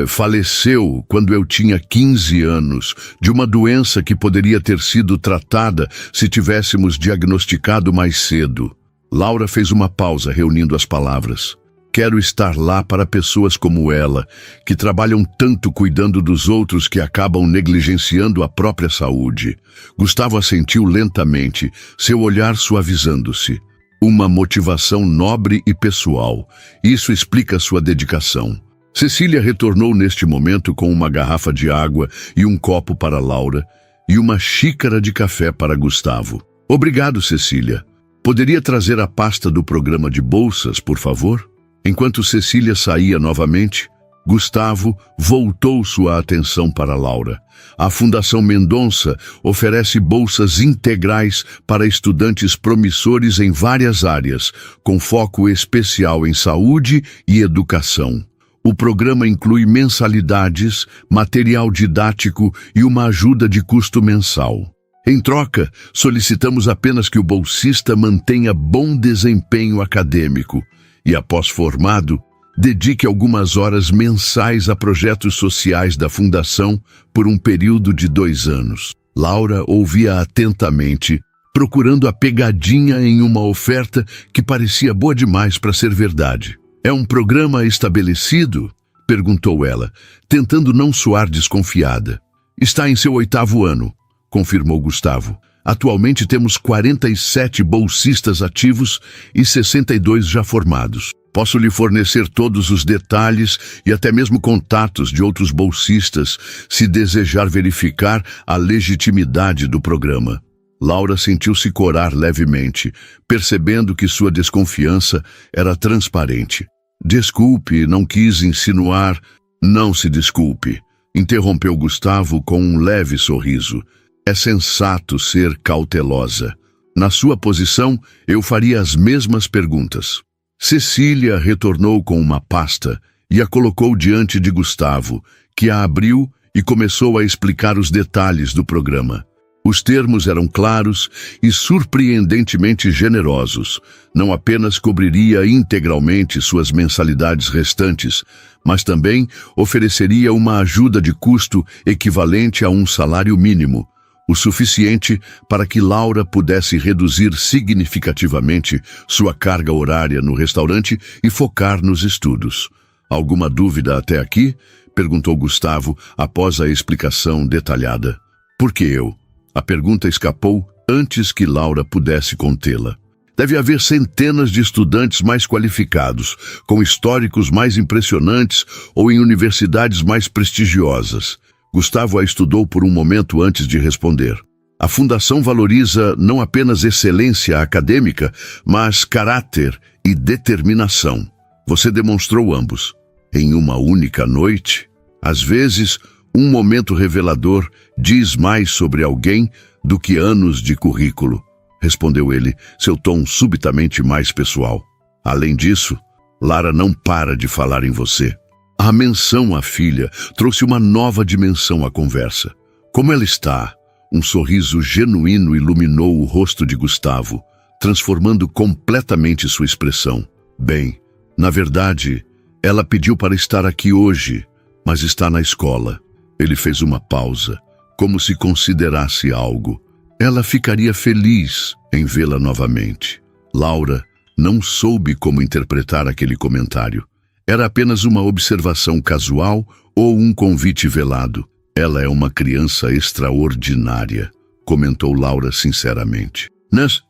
Faleceu quando eu tinha 15 anos, de uma doença que poderia ter sido tratada se tivéssemos diagnosticado mais cedo. Laura fez uma pausa, reunindo as palavras. Quero estar lá para pessoas como ela, que trabalham tanto cuidando dos outros que acabam negligenciando a própria saúde. Gustavo assentiu lentamente, seu olhar suavizando-se. Uma motivação nobre e pessoal. Isso explica sua dedicação. Cecília retornou neste momento com uma garrafa de água e um copo para Laura e uma xícara de café para Gustavo. Obrigado, Cecília. Poderia trazer a pasta do programa de bolsas, por favor? Enquanto Cecília saía novamente, Gustavo voltou sua atenção para Laura. A Fundação Mendonça oferece bolsas integrais para estudantes promissores em várias áreas, com foco especial em saúde e educação. O programa inclui mensalidades, material didático e uma ajuda de custo mensal. Em troca, solicitamos apenas que o bolsista mantenha bom desempenho acadêmico e, após formado, dedique algumas horas mensais a projetos sociais da Fundação por um período de 2 anos. Laura ouvia atentamente, procurando a pegadinha em uma oferta que parecia boa demais para ser verdade. É um programa estabelecido? Perguntou ela, tentando não soar desconfiada. Está em seu 8º ano, confirmou Gustavo. Atualmente temos 47 bolsistas ativos e 62 já formados. Posso lhe fornecer todos os detalhes e até mesmo contatos de outros bolsistas, se desejar verificar a legitimidade do programa. Laura sentiu-se corar levemente, percebendo que sua desconfiança era transparente. Desculpe, não quis insinuar. Não se desculpe, interrompeu Gustavo com um leve sorriso. É sensato ser cautelosa. Na sua posição, eu faria as mesmas perguntas. Cecília retornou com uma pasta e a colocou diante de Gustavo, que a abriu e começou a explicar os detalhes do programa. Os termos eram claros e surpreendentemente generosos. Não apenas cobriria integralmente suas mensalidades restantes, mas também ofereceria uma ajuda de custo equivalente a um salário mínimo, o suficiente para que Laura pudesse reduzir significativamente sua carga horária no restaurante e focar nos estudos. Alguma dúvida até aqui? Perguntou Gustavo após a explicação detalhada. Por que eu? A pergunta escapou antes que Laura pudesse contê-la. Deve haver centenas de estudantes mais qualificados, com históricos mais impressionantes ou em universidades mais prestigiosas. Gustavo a estudou por um momento antes de responder. A Fundação valoriza não apenas excelência acadêmica, mas caráter e determinação. Você demonstrou ambos. Em uma única noite, às vezes, um momento revelador diz mais sobre alguém do que anos de currículo, respondeu ele, seu tom subitamente mais pessoal. Além disso, Lara não para de falar em você. A menção à filha trouxe uma nova dimensão à conversa. Como ela está? Um sorriso genuíno iluminou o rosto de Gustavo, transformando completamente sua expressão. Bem, na verdade, ela pediu para estar aqui hoje, mas está na escola. Ele fez uma pausa, como se considerasse algo. Ela ficaria feliz em vê-la novamente. Laura não soube como interpretar aquele comentário. Era apenas uma observação casual ou um convite velado. Ela é uma criança extraordinária, comentou Laura sinceramente.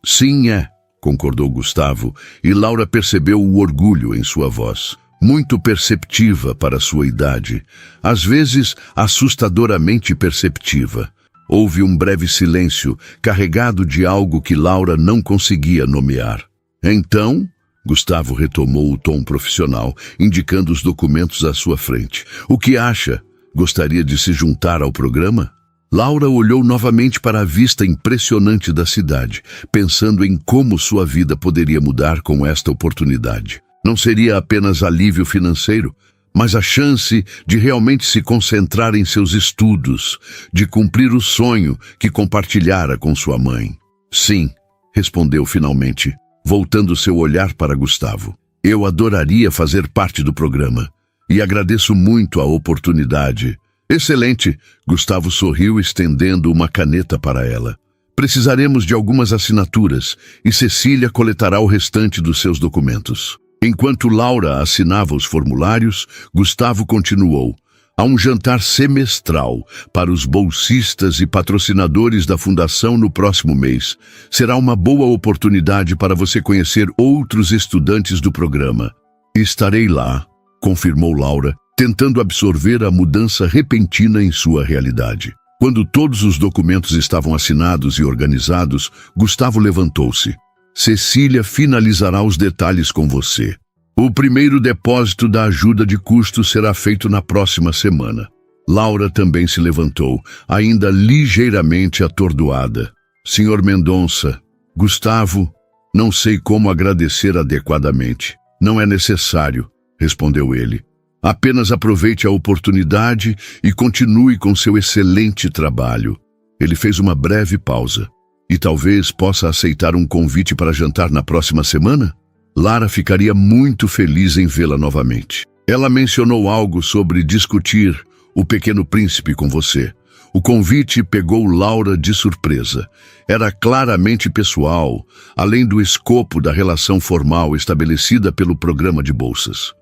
Sim é, concordou Gustavo, e Laura percebeu o orgulho em sua voz. Muito perceptiva para sua idade, às vezes assustadoramente perceptiva. Houve um breve silêncio, carregado de algo que Laura não conseguia nomear. Então, Gustavo retomou o tom profissional, indicando os documentos à sua frente. O que acha? Gostaria de se juntar ao programa? Laura olhou novamente para a vista impressionante da cidade, pensando em como sua vida poderia mudar com esta oportunidade. Não seria apenas alívio financeiro, mas a chance de realmente se concentrar em seus estudos, de cumprir o sonho que compartilhara com sua mãe. Sim, respondeu finalmente, voltando seu olhar para Gustavo. Eu adoraria fazer parte do programa, e agradeço muito a oportunidade. Excelente, Gustavo sorriu estendendo uma caneta para ela. Precisaremos de algumas assinaturas, e Cecília coletará o restante dos seus documentos. Enquanto Laura assinava os formulários, Gustavo continuou. Há um jantar semestral para os bolsistas e patrocinadores da Fundação no próximo mês. Será uma boa oportunidade para você conhecer outros estudantes do programa. Estarei lá, confirmou Laura, tentando absorver a mudança repentina em sua realidade. Quando todos os documentos estavam assinados e organizados, Gustavo levantou-se. Cecília finalizará os detalhes com você. O primeiro depósito da ajuda de custo será feito na próxima semana. Laura também se levantou, ainda ligeiramente atordoada. Senhor Mendonça, Gustavo, não sei como agradecer adequadamente. Não é necessário, respondeu ele. Apenas aproveite a oportunidade e continue com seu excelente trabalho. Ele fez uma breve pausa. E talvez possa aceitar um convite para jantar na próxima semana? Lara ficaria muito feliz em vê-la novamente. Ela mencionou algo sobre discutir O Pequeno Príncipe com você. O convite pegou Laura de surpresa. Era claramente pessoal, além do escopo da relação formal estabelecida pelo programa de bolsas.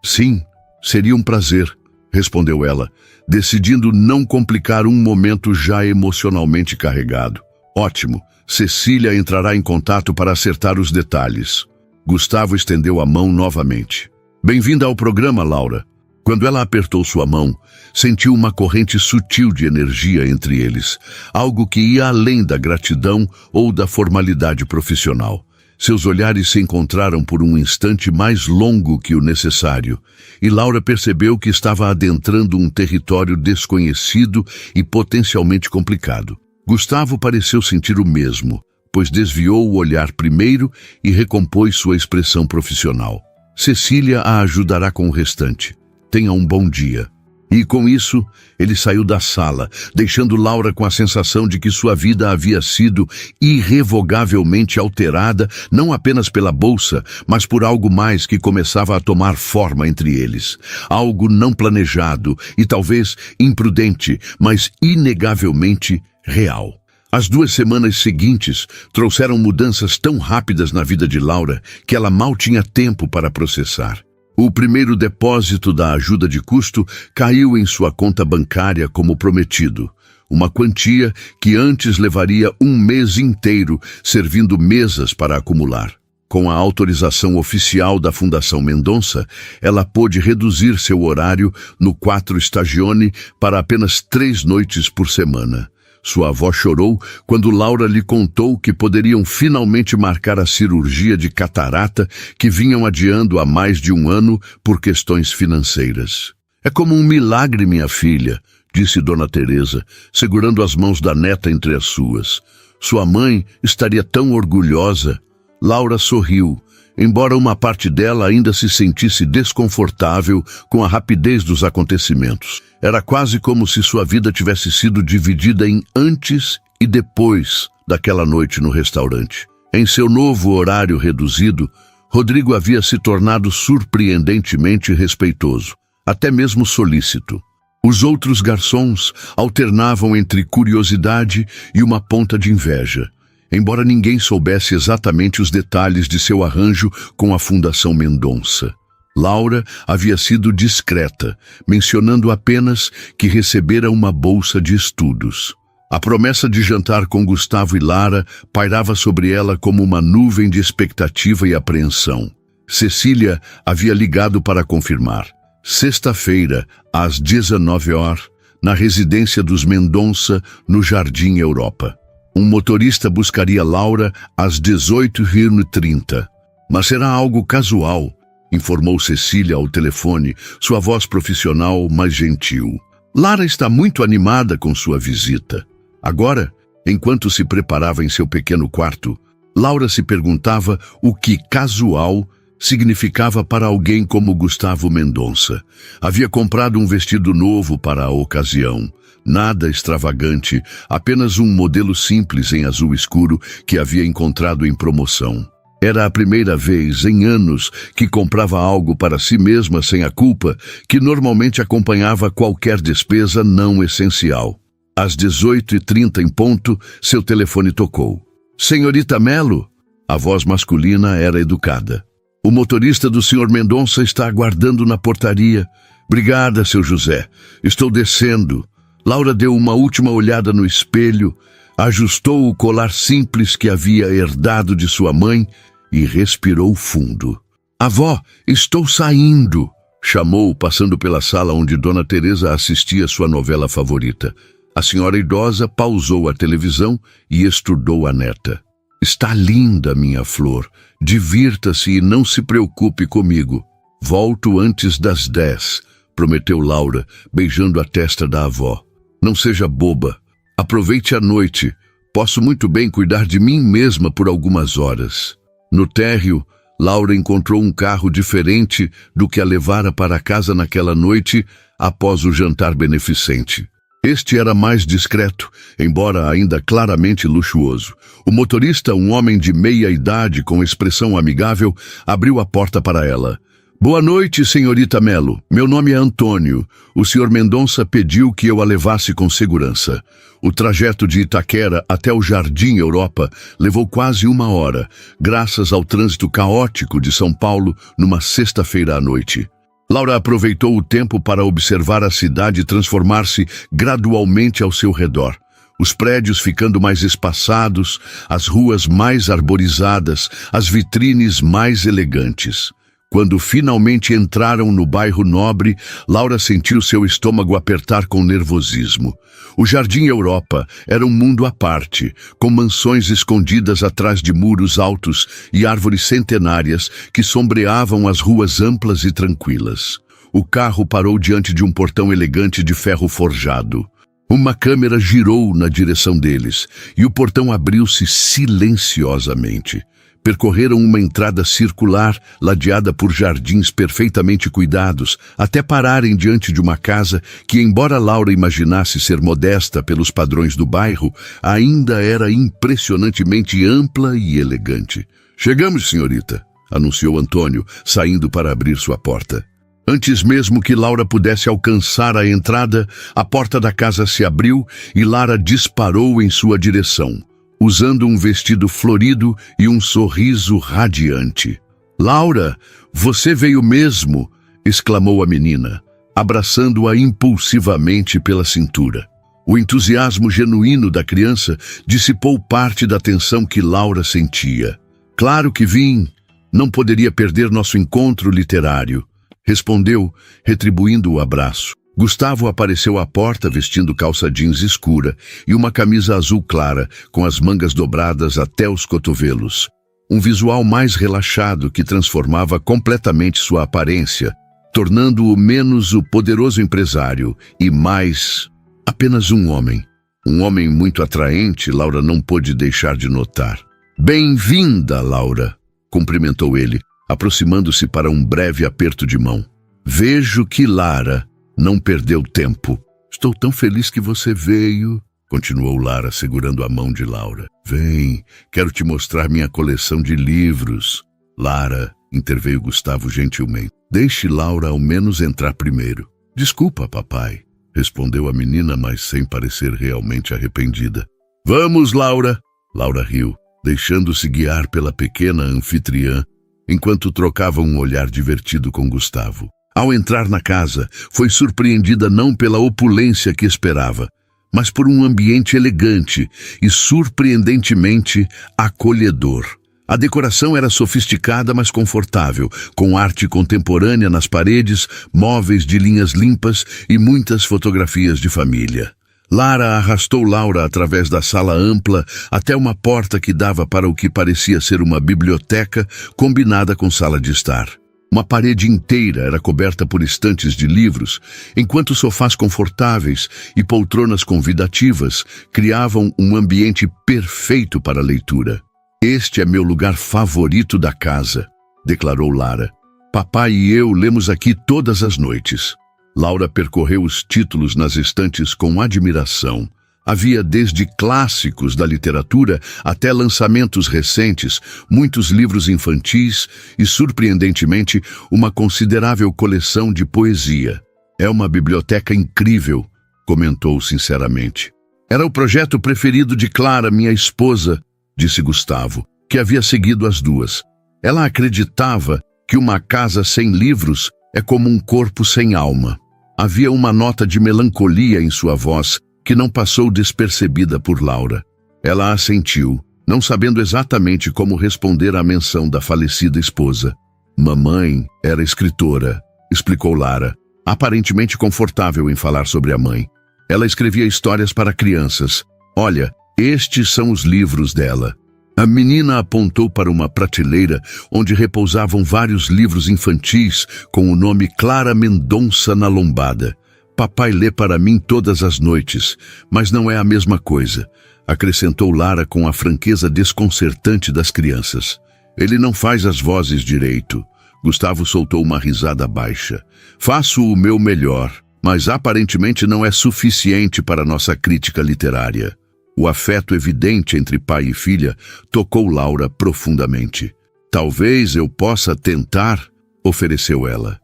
Sim, seria um prazer, respondeu ela, decidindo não complicar um momento já emocionalmente carregado. Ótimo, Cecília entrará em contato para acertar os detalhes. Gustavo estendeu a mão novamente. Bem-vinda ao programa, Laura. Quando ela apertou sua mão, sentiu uma corrente sutil de energia entre eles, algo que ia além da gratidão ou da formalidade profissional. Seus olhares se encontraram por um instante mais longo que o necessário, e Laura percebeu que estava adentrando um território desconhecido e potencialmente complicado. Gustavo pareceu sentir o mesmo, pois desviou o olhar primeiro e recompôs sua expressão profissional. Cecília a ajudará com o restante. Tenha um bom dia. E com isso, ele saiu da sala, deixando Laura com a sensação de que sua vida havia sido irrevogavelmente alterada, não apenas pela bolsa, mas por algo mais que começava a tomar forma entre eles. Algo não planejado e talvez imprudente, mas inegavelmente real. As 2 semanas seguintes trouxeram mudanças tão rápidas na vida de Laura que ela mal tinha tempo para processar. O primeiro depósito da ajuda de custo caiu em sua conta bancária como prometido. uma quantia que antes levaria um mês inteiro servindo mesas para acumular. Com a autorização oficial da Fundação Mendonça, ela pôde reduzir seu horário no 4 Stagione para apenas 3 noites por semana. Sua avó chorou quando Laura lhe contou que poderiam finalmente marcar a cirurgia de catarata que vinham adiando há mais de 1 ano por questões financeiras. "É como um milagre, minha filha", disse Dona Teresa, segurando as mãos da neta entre as suas. "Sua mãe estaria tão orgulhosa." Laura sorriu, embora uma parte dela ainda se sentisse desconfortável com a rapidez dos acontecimentos. Era quase como se sua vida tivesse sido dividida em antes e depois daquela noite no restaurante. Em seu novo horário reduzido, Rodrigo havia se tornado surpreendentemente respeitoso, até mesmo solícito. Os outros garçons alternavam entre curiosidade e uma ponta de inveja, embora ninguém soubesse exatamente os detalhes de seu arranjo com a Fundação Mendonça. Laura havia sido discreta, mencionando apenas que recebera uma bolsa de estudos. A promessa de jantar com Gustavo e Lara pairava sobre ela como uma nuvem de expectativa e apreensão. Cecília havia ligado para confirmar. Sexta-feira, às 19 horas, na residência dos Mendonça, no Jardim Europa. Um motorista buscaria Laura às 18h30. "Mas será algo casual", informou Cecília ao telefone, sua voz profissional mais gentil. Lara está muito animada com sua visita. Agora, enquanto se preparava em seu pequeno quarto, Laura se perguntava o que casual significava para alguém como Gustavo Mendonça. Havia comprado um vestido novo para a ocasião. Nada extravagante, apenas um modelo simples em azul escuro que havia encontrado em promoção. Era a primeira vez em anos que comprava algo para si mesma sem a culpa que normalmente acompanhava qualquer despesa não essencial. Às 18h30 em ponto, seu telefone tocou. "Senhorita Melo?" A voz masculina era educada. "O motorista do Sr. Mendonça está aguardando na portaria." "Obrigada, seu José. Estou descendo." Laura deu uma última olhada no espelho, ajustou o colar simples que havia herdado de sua mãe e respirou fundo. "Avó, estou saindo", chamou, passando pela sala onde Dona Teresa assistia sua novela favorita. A senhora idosa pausou a televisão e estudou a neta. "Está linda, minha flor. Divirta-se e não se preocupe comigo. Volto antes das 10, prometeu Laura, beijando a testa da avó. "Não seja boba. Aproveite a noite. Posso muito bem cuidar de mim mesma por algumas horas." No térreo, Laura encontrou um carro diferente do que a levara para casa naquela noite após o jantar beneficente. Este era mais discreto, embora ainda claramente luxuoso. O motorista, um homem de meia idade com expressão amigável, abriu a porta para ela. "Boa noite, senhorita Melo. Meu nome é Antônio. O senhor Mendonça pediu que eu a levasse com segurança." O trajeto de Itaquera até o Jardim Europa levou quase 1 hora, graças ao trânsito caótico de São Paulo numa sexta-feira à noite. Laura aproveitou o tempo para observar a cidade transformar-se gradualmente ao seu redor. Os prédios ficando mais espaçados, as ruas mais arborizadas, as vitrines mais elegantes. Quando finalmente entraram no bairro nobre, Laura sentiu seu estômago apertar com nervosismo. O Jardim Europa era um mundo à parte, com mansões escondidas atrás de muros altos e árvores centenárias que sombreavam as ruas amplas e tranquilas. O carro parou diante de um portão elegante de ferro forjado. Uma câmera girou na direção deles e o portão abriu-se silenciosamente. Percorreram uma entrada circular, ladeada por jardins perfeitamente cuidados, até pararem diante de uma casa que, embora Laura imaginasse ser modesta pelos padrões do bairro, ainda era impressionantemente ampla e elegante. "Chegamos, senhorita", anunciou Antônio, saindo para abrir sua porta. Antes mesmo que Laura pudesse alcançar a entrada, a porta da casa se abriu e Lara disparou em sua direção, usando um vestido florido e um sorriso radiante. "Laura, você veio mesmo!" exclamou a menina, abraçando-a impulsivamente pela cintura. O entusiasmo genuíno da criança dissipou parte da tensão que Laura sentia. Claro que vim. Não poderia perder nosso encontro literário, respondeu, retribuindo o abraço. Gustavo apareceu à porta vestindo calça jeans escura e uma camisa azul clara, com as mangas dobradas até os cotovelos. Um visual mais relaxado que transformava completamente sua aparência, tornando-o menos o poderoso empresário e mais apenas um homem. Um homem muito atraente, Laura não pôde deixar de notar. Bem-vinda, Laura, cumprimentou ele, aproximando-se para um breve aperto de mão. Vejo que Lara não perdeu tempo. Estou tão feliz que você veio, continuou Lara, segurando a mão de Laura. Vem, quero te mostrar minha coleção de livros. Lara, interveio Gustavo gentilmente. Deixe Laura ao menos entrar primeiro. Desculpa, papai, respondeu a menina, mas sem parecer realmente arrependida. Vamos, Laura. Laura riu, deixando-se guiar pela pequena anfitriã, enquanto trocava um olhar divertido com Gustavo. Ao entrar na casa, foi surpreendida não pela opulência que esperava, mas por um ambiente elegante e surpreendentemente acolhedor. A decoração era sofisticada, mas confortável, com arte contemporânea nas paredes, móveis de linhas limpas e muitas fotografias de família. Lara arrastou Laura através da sala ampla até uma porta que dava para o que parecia ser uma biblioteca combinada com sala de estar. Uma parede inteira era coberta por estantes de livros, enquanto sofás confortáveis e poltronas convidativas criavam um ambiente perfeito para a leitura. Este é meu lugar favorito da casa, declarou Lara. Papai e eu lemos aqui todas as noites. Laura percorreu os títulos nas estantes com admiração. Havia desde clássicos da literatura até lançamentos recentes, muitos livros infantis e, surpreendentemente, uma considerável coleção de poesia. É uma biblioteca incrível, comentou sinceramente. Era o projeto preferido de Clara, minha esposa, disse Gustavo, que havia seguido as duas. Ela acreditava que uma casa sem livros é como um corpo sem alma. Havia uma nota de melancolia em sua voz, que não passou despercebida por Laura. Ela assentiu, não sabendo exatamente como responder à menção da falecida esposa. Mamãe era escritora, explicou Lara, aparentemente confortável em falar sobre a mãe. Ela escrevia histórias para crianças. Olha, estes são os livros dela. A menina apontou para uma prateleira onde repousavam vários livros infantis com o nome Clara Mendonça na lombada. Papai lê para mim todas as noites, mas não é a mesma coisa, acrescentou Lara com a franqueza desconcertante das crianças. Ele não faz as vozes direito. Gustavo soltou uma risada baixa. Faço o meu melhor, mas aparentemente não é suficiente para nossa crítica literária. O afeto evidente entre pai e filha tocou Laura profundamente. Talvez eu possa tentar, ofereceu ela.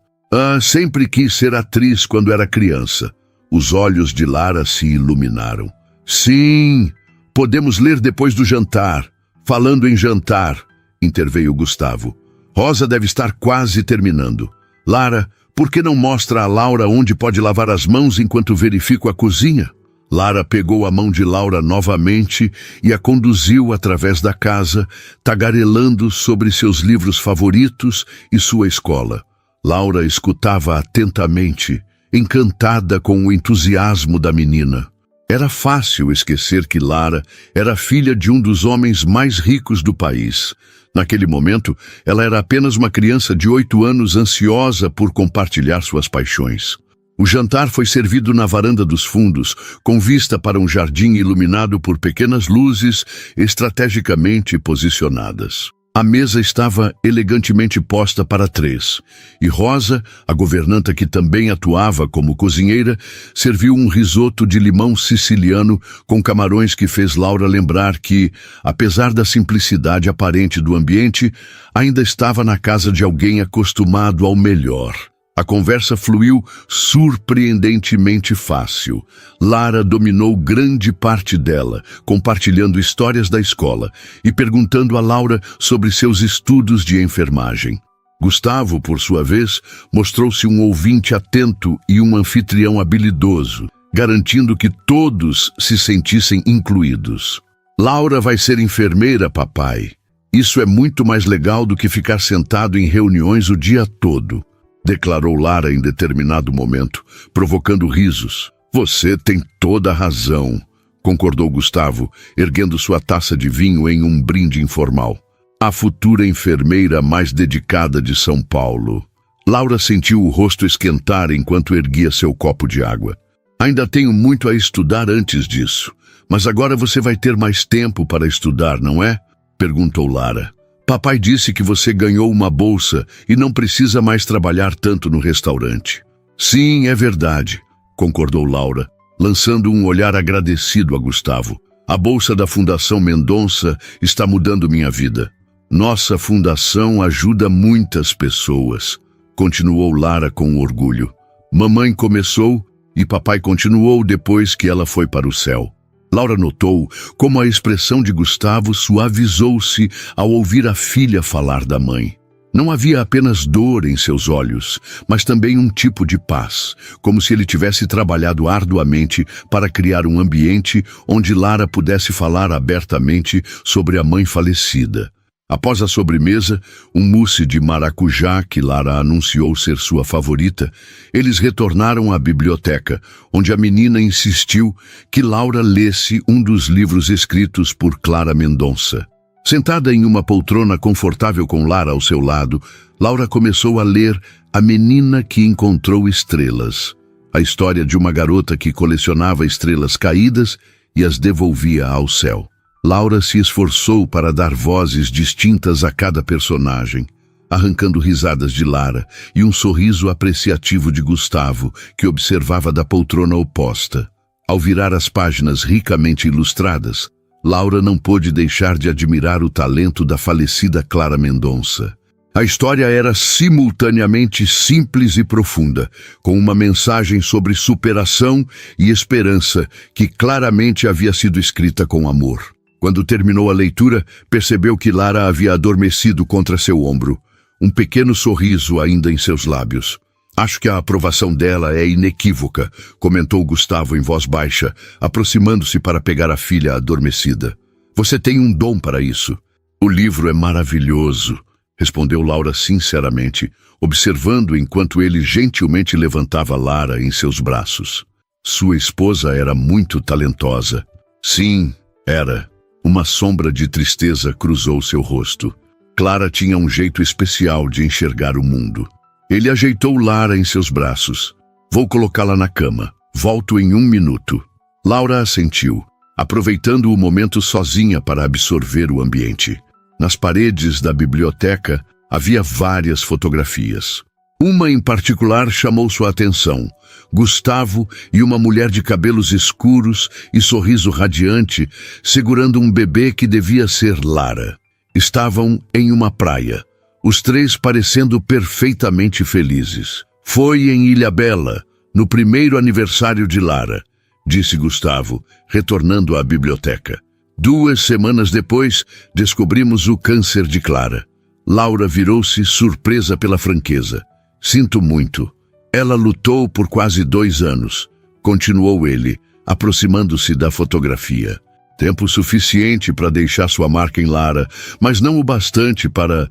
Sempre quis ser atriz quando era criança. Os olhos de Lara se iluminaram. Sim, podemos ler depois do jantar. Falando em jantar, interveio Gustavo. Rosa deve estar quase terminando. Lara, por que não mostra a Laura onde pode lavar as mãos enquanto verifico a cozinha? Lara pegou a mão de Laura novamente e a conduziu através da casa, tagarelando sobre seus livros favoritos e sua escola. Laura escutava atentamente, encantada com o entusiasmo da menina. Era fácil esquecer que Lara era filha de um dos homens mais ricos do país. Naquele momento, ela era apenas uma criança de 8 anos ansiosa por compartilhar suas paixões. O jantar foi servido na varanda dos fundos, com vista para um jardim iluminado por pequenas luzes estrategicamente posicionadas. A mesa estava elegantemente posta para 3, e Rosa, a governanta que também atuava como cozinheira, serviu um risoto de limão siciliano com camarões que fez Laura lembrar que, apesar da simplicidade aparente do ambiente, ainda estava na casa de alguém acostumado ao melhor. A conversa fluiu surpreendentemente fácil. Lara dominou grande parte dela, compartilhando histórias da escola e perguntando a Laura sobre seus estudos de enfermagem. Gustavo, por sua vez, mostrou-se um ouvinte atento e um anfitrião habilidoso, garantindo que todos se sentissem incluídos. Laura vai ser enfermeira, papai. Isso é muito mais legal do que ficar sentado em reuniões o dia todo, declarou Lara em determinado momento, provocando risos. Você tem toda a razão, concordou Gustavo, erguendo sua taça de vinho em um brinde informal. A futura enfermeira mais dedicada de São Paulo. Laura sentiu o rosto esquentar enquanto erguia seu copo de água. Ainda tenho muito a estudar antes disso, mas agora você vai ter mais tempo para estudar, não é? Perguntou Lara. Papai disse que você ganhou uma bolsa e não precisa mais trabalhar tanto no restaurante. Sim, é verdade, concordou Laura, lançando um olhar agradecido a Gustavo. A bolsa da Fundação Mendonça está mudando minha vida. Nossa fundação ajuda muitas pessoas, continuou Lara com orgulho. Mamãe começou e papai continuou depois que ela foi para o céu. Laura notou como a expressão de Gustavo suavizou-se ao ouvir a filha falar da mãe. Não havia apenas dor em seus olhos, mas também um tipo de paz, como se ele tivesse trabalhado arduamente para criar um ambiente onde Lara pudesse falar abertamente sobre a mãe falecida. Após a sobremesa, um mousse de maracujá que Lara anunciou ser sua favorita, eles retornaram à biblioteca, onde a menina insistiu que Laura lesse um dos livros escritos por Clara Mendonça. Sentada em uma poltrona confortável com Lara ao seu lado, Laura começou a ler A Menina que Encontrou Estrelas, a história de uma garota que colecionava estrelas caídas e as devolvia ao céu. Laura se esforçou para dar vozes distintas a cada personagem, arrancando risadas de Lara e um sorriso apreciativo de Gustavo, que observava da poltrona oposta. Ao virar as páginas ricamente ilustradas, Laura não pôde deixar de admirar o talento da falecida Clara Mendonça. A história era simultaneamente simples e profunda, com uma mensagem sobre superação e esperança que claramente havia sido escrita com amor. Quando terminou a leitura, percebeu que Lara havia adormecido contra seu ombro, um pequeno sorriso ainda em seus lábios. Acho que a aprovação dela é inequívoca, comentou Gustavo em voz baixa, aproximando-se para pegar a filha adormecida. Você tem um dom para isso. O livro é maravilhoso, respondeu Laura sinceramente, observando enquanto ele gentilmente levantava Lara em seus braços. Sua esposa era muito talentosa. Sim, era. Uma sombra de tristeza cruzou seu rosto. Clara tinha um jeito especial de enxergar o mundo. Ele ajeitou Lara em seus braços. Vou colocá-la na cama. Volto em 1 minuto. Laura assentiu, aproveitando o momento sozinha para absorver o ambiente. Nas paredes da biblioteca havia várias fotografias. Uma em particular chamou sua atenção. Gustavo e uma mulher de cabelos escuros e sorriso radiante, segurando um bebê que devia ser Lara. Estavam em uma praia, os três parecendo perfeitamente felizes. Foi em Ilhabela, no primeiro aniversário de Lara, disse Gustavo, retornando à biblioteca. 2 semanas depois, descobrimos o câncer de Clara. Laura virou-se surpresa pela franqueza. Sinto muito. Ela lutou por quase 2 anos, continuou ele, aproximando-se da fotografia. Tempo suficiente para deixar sua marca em Lara, mas não o bastante para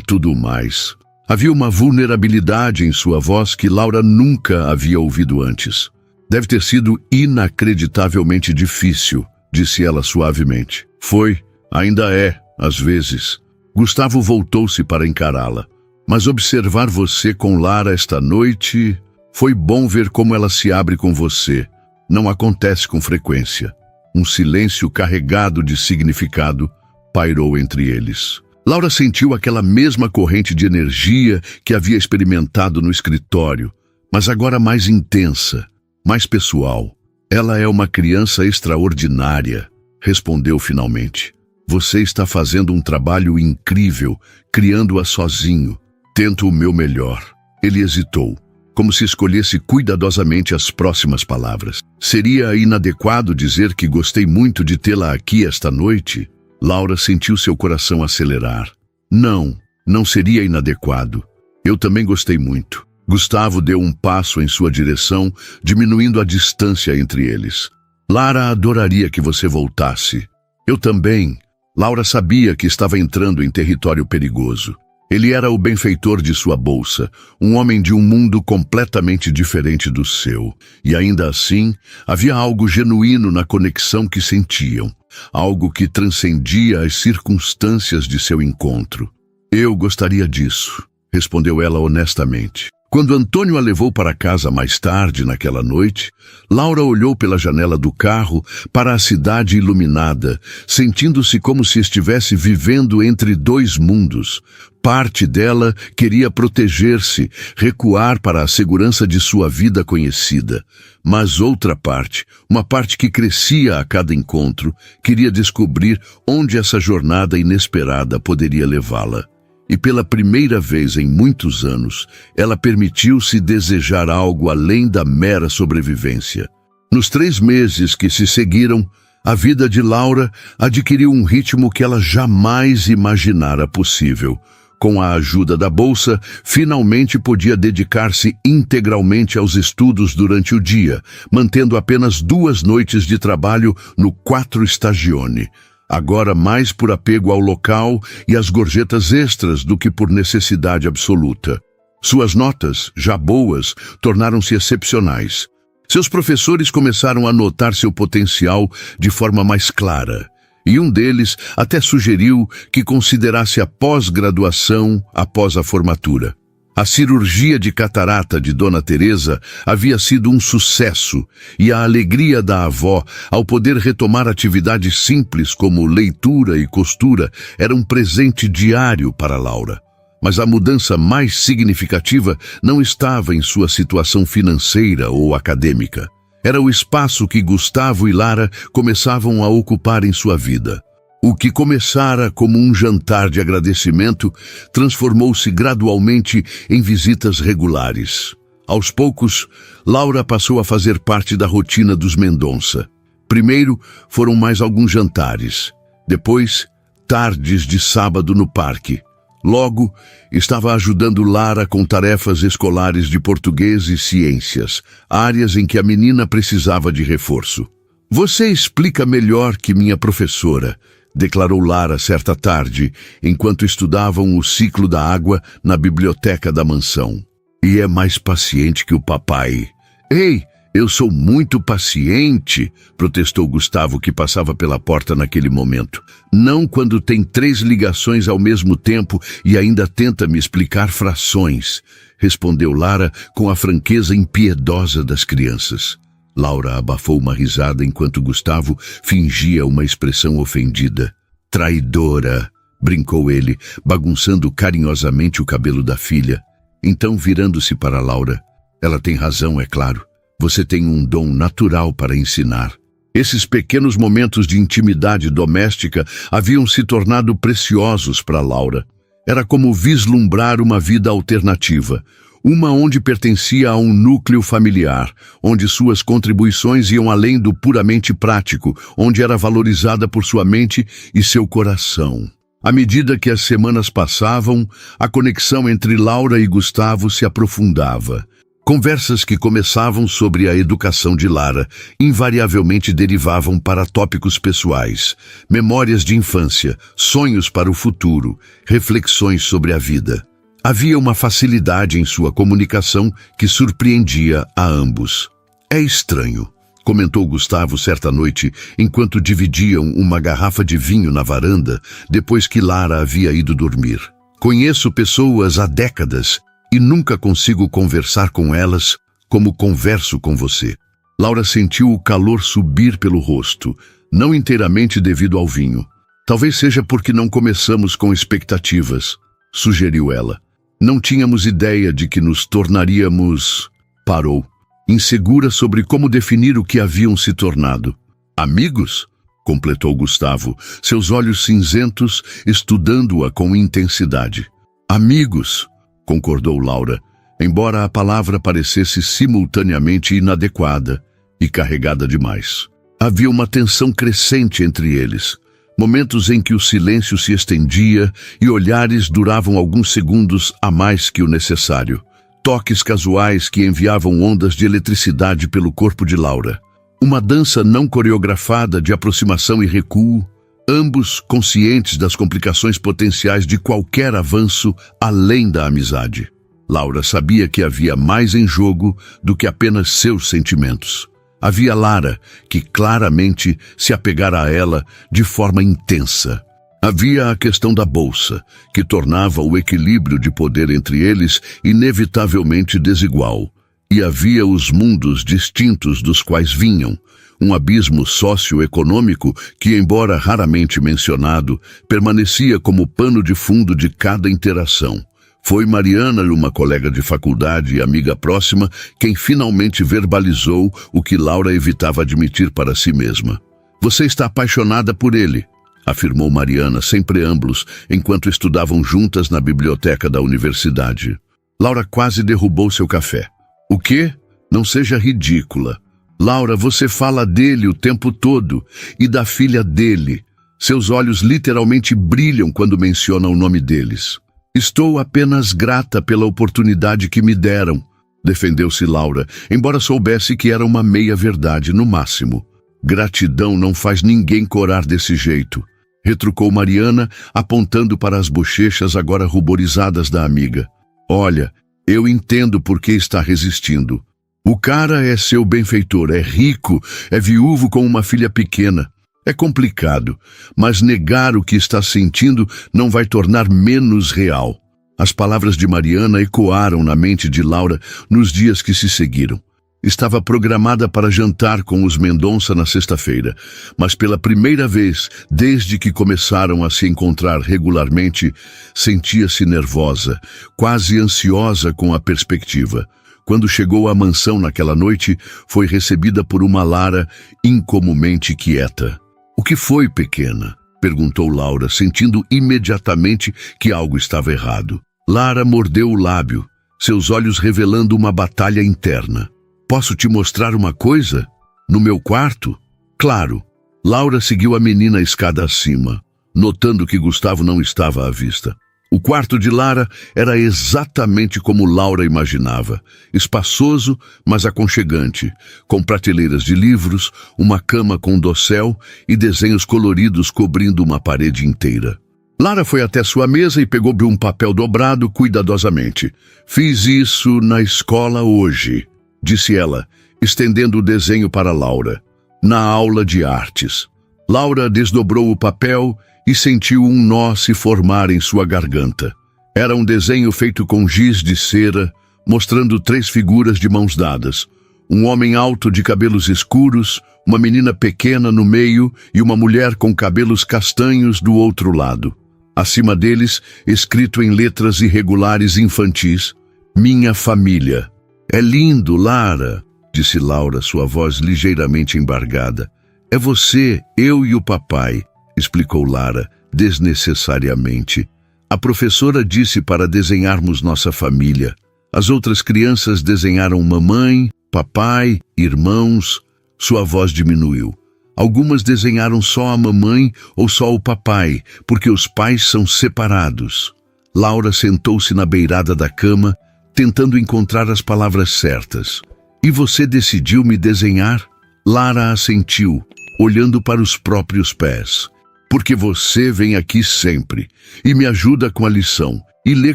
tudo mais. Havia uma vulnerabilidade em sua voz que Laura nunca havia ouvido antes. Deve ter sido inacreditavelmente difícil, disse ela suavemente. Foi, ainda é, às vezes. Gustavo voltou-se para encará-la. Mas observar você com Lara esta noite... Foi bom ver como ela se abre com você. Não acontece com frequência. Um silêncio carregado de significado pairou entre eles. Laura sentiu aquela mesma corrente de energia que havia experimentado no escritório, mas agora mais intensa, mais pessoal. Ela é uma criança extraordinária, respondeu finalmente. Você está fazendo um trabalho incrível, criando-a sozinho. Tento o meu melhor. Ele hesitou, como se escolhesse cuidadosamente as próximas palavras. Seria inadequado dizer que gostei muito de tê-la aqui esta noite? Laura sentiu seu coração acelerar. Não seria inadequado. Eu também gostei muito. Gustavo deu um passo em sua direção, diminuindo a distância entre eles. Lara adoraria que você voltasse. Eu também. Laura sabia que estava entrando em território perigoso. Ele era o benfeitor de sua bolsa, um homem de um mundo completamente diferente do seu. E ainda assim, havia algo genuíno na conexão que sentiam, algo que transcendia as circunstâncias de seu encontro. Eu gostaria disso, respondeu ela honestamente. Quando Antônio a levou para casa mais tarde naquela noite, Laura olhou pela janela do carro para a cidade iluminada, sentindo-se como se estivesse vivendo entre dois mundos. Parte dela queria proteger-se, recuar para a segurança de sua vida conhecida. Mas outra parte, uma parte que crescia a cada encontro, queria descobrir onde essa jornada inesperada poderia levá-la. E pela primeira vez em muitos anos, ela permitiu-se desejar algo além da mera sobrevivência. Nos 3 meses que se seguiram, a vida de Laura adquiriu um ritmo que ela jamais imaginara possível. Com a ajuda da bolsa, finalmente podia dedicar-se integralmente aos estudos durante o dia, mantendo apenas 2 noites de trabalho no 4 Stagione. Agora mais por apego ao local e às gorjetas extras do que por necessidade absoluta. Suas notas, já boas, tornaram-se excepcionais. Seus professores começaram a notar seu potencial de forma mais clara, e um deles até sugeriu que considerasse a pós-graduação após a formatura. A cirurgia de catarata de Dona Teresa havia sido um sucesso e a alegria da avó ao poder retomar atividades simples como leitura e costura era um presente diário para Laura. Mas a mudança mais significativa não estava em sua situação financeira ou acadêmica. Era o espaço que Gustavo e Lara começavam a ocupar em sua vida. O que começara como um jantar de agradecimento transformou-se gradualmente em visitas regulares. Aos poucos, Laura passou a fazer parte da rotina dos Mendonça. Primeiro foram mais alguns jantares. Depois, tardes de sábado no parque. Logo, estava ajudando Lara com tarefas escolares de português e ciências, áreas em que a menina precisava de reforço. "Você explica melhor que minha professora", declarou Lara certa tarde, enquanto estudavam o ciclo da água na biblioteca da mansão. "E é mais paciente que o papai." "Ei, eu sou muito paciente", protestou Gustavo, que passava pela porta naquele momento. "Não quando tem 3 ligações ao mesmo tempo e ainda tenta me explicar frações", respondeu Lara com a franqueza impiedosa das crianças. Laura abafou uma risada enquanto Gustavo fingia uma expressão ofendida. "Traidora", brincou ele, bagunçando carinhosamente o cabelo da filha. Então, virando-se para Laura, "Ela tem razão, é claro. Você tem um dom natural para ensinar." Esses pequenos momentos de intimidade doméstica haviam se tornado preciosos para Laura. Era como vislumbrar uma vida alternativa, uma onde pertencia a um núcleo familiar, onde suas contribuições iam além do puramente prático, onde era valorizada por sua mente e seu coração. À medida que as semanas passavam, a conexão entre Laura e Gustavo se aprofundava. Conversas que começavam sobre a educação de Lara invariavelmente derivavam para tópicos pessoais, memórias de infância, sonhos para o futuro, reflexões sobre a vida. Havia uma facilidade em sua comunicação que surpreendia a ambos. "É estranho", comentou Gustavo certa noite, enquanto dividiam uma garrafa de vinho na varanda, depois que Lara havia ido dormir. "Conheço pessoas há décadas e nunca consigo conversar com elas como converso com você." Laura sentiu o calor subir pelo rosto, não inteiramente devido ao vinho. "Talvez seja porque não começamos com expectativas", sugeriu ela. "Não tínhamos ideia de que nos tornaríamos..." Parou, insegura sobre como definir o que haviam se tornado. "Amigos?", completou Gustavo, seus olhos cinzentos estudando-a com intensidade. "Amigos", concordou Laura, embora a palavra parecesse simultaneamente inadequada e carregada demais. Havia uma tensão crescente entre eles. Momentos em que o silêncio se estendia e olhares duravam alguns segundos a mais que o necessário. toques casuais que enviavam ondas de eletricidade pelo corpo de Laura. Uma dança não coreografada de aproximação e recuo, ambos conscientes das complicações potenciais de qualquer avanço além da amizade. Laura sabia que havia mais em jogo do que apenas seus sentimentos. Havia Lara, que claramente se apegara a ela de forma intensa. Havia a questão da bolsa, que tornava o equilíbrio de poder entre eles inevitavelmente desigual. E havia os mundos distintos dos quais vinham, um abismo socioeconômico que, embora raramente mencionado, permanecia como pano de fundo de cada interação. Foi Mariana, uma colega de faculdade e amiga próxima, quem finalmente verbalizou o que Laura evitava admitir para si mesma. "Você está apaixonada por ele", afirmou Mariana sem preâmbulos, enquanto estudavam juntas na biblioteca da universidade. Laura quase derrubou seu café. "O quê? Não seja ridícula. Laura, você fala dele o tempo todo e da filha dele. Seus olhos literalmente brilham quando menciona o nome deles." "Estou apenas grata pela oportunidade que me deram", defendeu-se Laura, embora soubesse que era uma meia-verdade no máximo. "Gratidão não faz ninguém corar desse jeito", retrucou Mariana, apontando para as bochechas agora ruborizadas da amiga. "Olha, eu entendo por que está resistindo. O cara é seu benfeitor, é rico, é viúvo com uma filha pequena. É complicado, mas negar o que está sentindo não vai tornar menos real." As palavras de Mariana ecoaram na mente de Laura nos dias que se seguiram. Estava programada para jantar com os Mendonça na sexta-feira, mas pela primeira vez, desde que começaram a se encontrar regularmente, sentia-se nervosa, quase ansiosa com a perspectiva. Quando chegou à mansão naquela noite, foi recebida por uma Lara incomumente quieta. "O que foi, pequena?", perguntou Laura, sentindo imediatamente que algo estava errado. Lara mordeu o lábio, seus olhos revelando uma batalha interna. "Posso te mostrar uma coisa? No meu quarto?" "Claro." Laura seguiu a menina a escada acima, notando que Gustavo não estava à vista. O quarto de Lara era exatamente como Laura imaginava, espaçoso, mas aconchegante, com prateleiras de livros, uma cama com dossel e desenhos coloridos cobrindo uma parede inteira. Lara foi até sua mesa e pegou um papel dobrado cuidadosamente. "Fiz isso na escola hoje", disse ela, estendendo o desenho para Laura. "Na aula de artes." Laura desdobrou o papel e sentiu um nó se formar em sua garganta. Era um desenho feito com giz de cera, mostrando 3 figuras de mãos dadas. Um homem alto de cabelos escuros, uma menina pequena no meio e uma mulher com cabelos castanhos do outro lado. Acima deles, escrito em letras irregulares infantis, "Minha família." "É lindo, Lara", disse Laura, sua voz ligeiramente embargada. "É você, eu e o papai", explicou Lara, desnecessariamente. "A professora disse para desenharmos nossa família. As outras crianças desenharam mamãe, papai, irmãos." Sua voz diminuiu. "Algumas desenharam só a mamãe ou só o papai, porque os pais são separados." Laura sentou-se na beirada da cama, tentando encontrar as palavras certas. "E você decidiu me desenhar?" Lara assentiu, olhando para os próprios pés. "Porque você vem aqui sempre, e me ajuda com a lição, e lê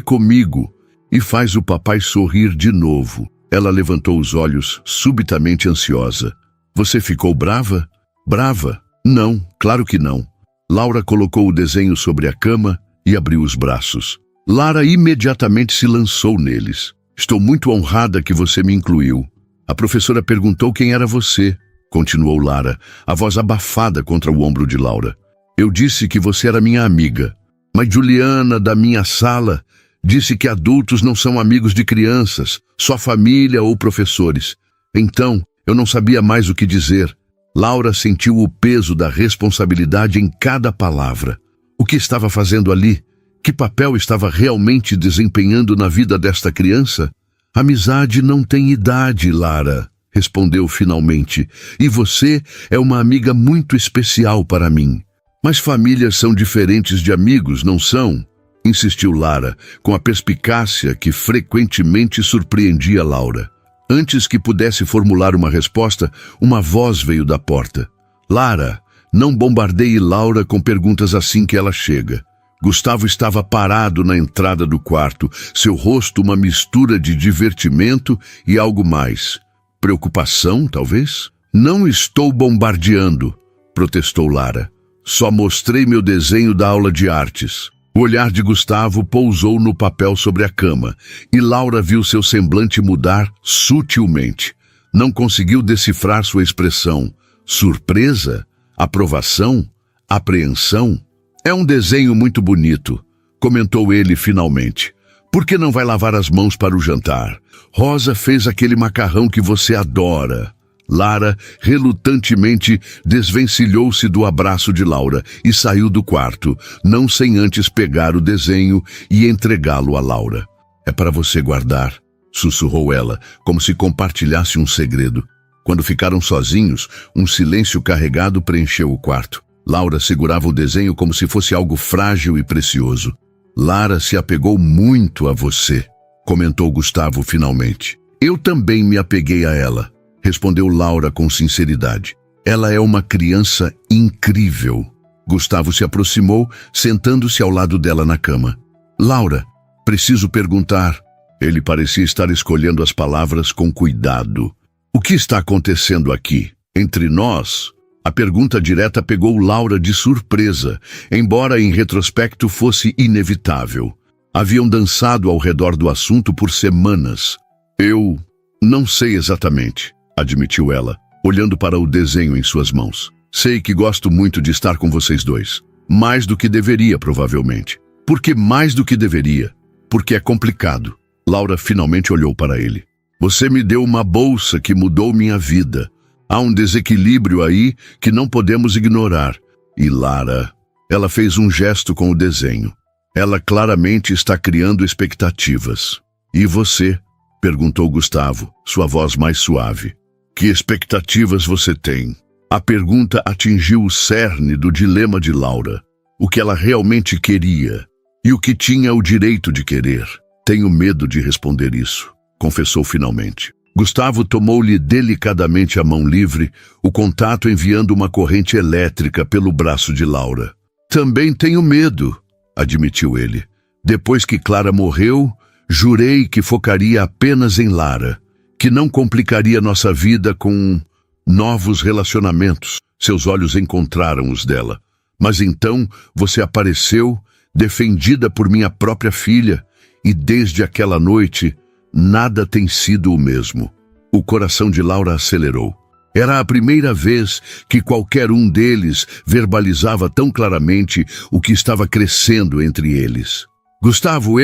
comigo, e faz o papai sorrir de novo." Ela levantou os olhos, subitamente ansiosa. "Você ficou brava?" "Brava? Não, claro que não." Laura colocou o desenho sobre a cama e abriu os braços. Lara imediatamente se lançou neles. "Estou muito honrada que você me incluiu. A professora perguntou quem era você", continuou Lara, a voz abafada contra o ombro de Laura. "Eu disse que você era minha amiga, mas Juliana, da minha sala, disse que adultos não são amigos de crianças, só família ou professores. Então, eu não sabia mais o que dizer." Laura sentiu o peso da responsabilidade em cada palavra. O que estava fazendo ali? Que papel estava realmente desempenhando na vida desta criança? "Amizade não tem idade, Lara", respondeu finalmente, "e você é uma amiga muito especial para mim." "Mas famílias são diferentes de amigos, não são?" insistiu Lara, com a perspicácia que frequentemente surpreendia Laura. Antes que pudesse formular uma resposta, uma voz veio da porta. Lara, não bombardeie Laura com perguntas assim que ela chega. Gustavo estava parado na entrada do quarto, seu rosto uma mistura de divertimento e algo mais. Preocupação, talvez? Não estou bombardeando, protestou Lara. Só mostrei meu desenho da aula de artes. O olhar de Gustavo pousou no papel sobre a cama, e Laura viu seu semblante mudar sutilmente. Não conseguiu decifrar sua expressão. Surpresa? Aprovação? Apreensão? É um desenho muito bonito, comentou ele finalmente. Por que não vai lavar as mãos para o jantar? Rosa fez aquele macarrão que você adora. Lara, relutantemente, desvencilhou-se do abraço de Laura e saiu do quarto, não sem antes pegar o desenho e entregá-lo a Laura. É para você guardar, sussurrou ela, como se compartilhasse um segredo. Quando ficaram sozinhos, um silêncio carregado preencheu o quarto. Laura segurava o desenho como se fosse algo frágil e precioso. Lara se apegou muito a você, comentou Gustavo finalmente. Eu também me apeguei a ela, respondeu Laura com sinceridade. Ela é uma criança incrível. Gustavo se aproximou, sentando-se ao lado dela na cama. Laura, preciso perguntar. Ele parecia estar escolhendo as palavras com cuidado. O que está acontecendo aqui? Entre nós? A pergunta direta pegou Laura de surpresa, embora em retrospecto fosse inevitável. Haviam dançado ao redor do assunto por semanas. Eu não sei exatamente, admitiu ela, olhando para o desenho em suas mãos. Sei que gosto muito de estar com vocês dois. Mais do que deveria, provavelmente. Por que mais do que deveria? Porque é complicado. Laura finalmente olhou para ele. Você me deu uma bolsa que mudou minha vida. Há um desequilíbrio aí que não podemos ignorar. E Lara, ela fez um gesto com o desenho. Ela claramente está criando expectativas. E você? Perguntou Gustavo, sua voz mais suave. Que expectativas você tem? A pergunta atingiu o cerne do dilema de Laura. O que ela realmente queria e o que tinha o direito de querer. Tenho medo de responder isso, confessou finalmente. Gustavo tomou-lhe delicadamente a mão livre, o contato enviando uma corrente elétrica pelo braço de Laura. Também tenho medo, admitiu ele. Depois que Clara morreu, jurei que focaria apenas em Lara, que não complicaria nossa vida com novos relacionamentos. Seus olhos encontraram os dela. Mas então você apareceu, defendida por minha própria filha, e desde aquela noite, nada tem sido o mesmo. O coração de Laura acelerou. Era a primeira vez que qualquer um deles verbalizava tão claramente o que estava crescendo entre eles. Gustavo,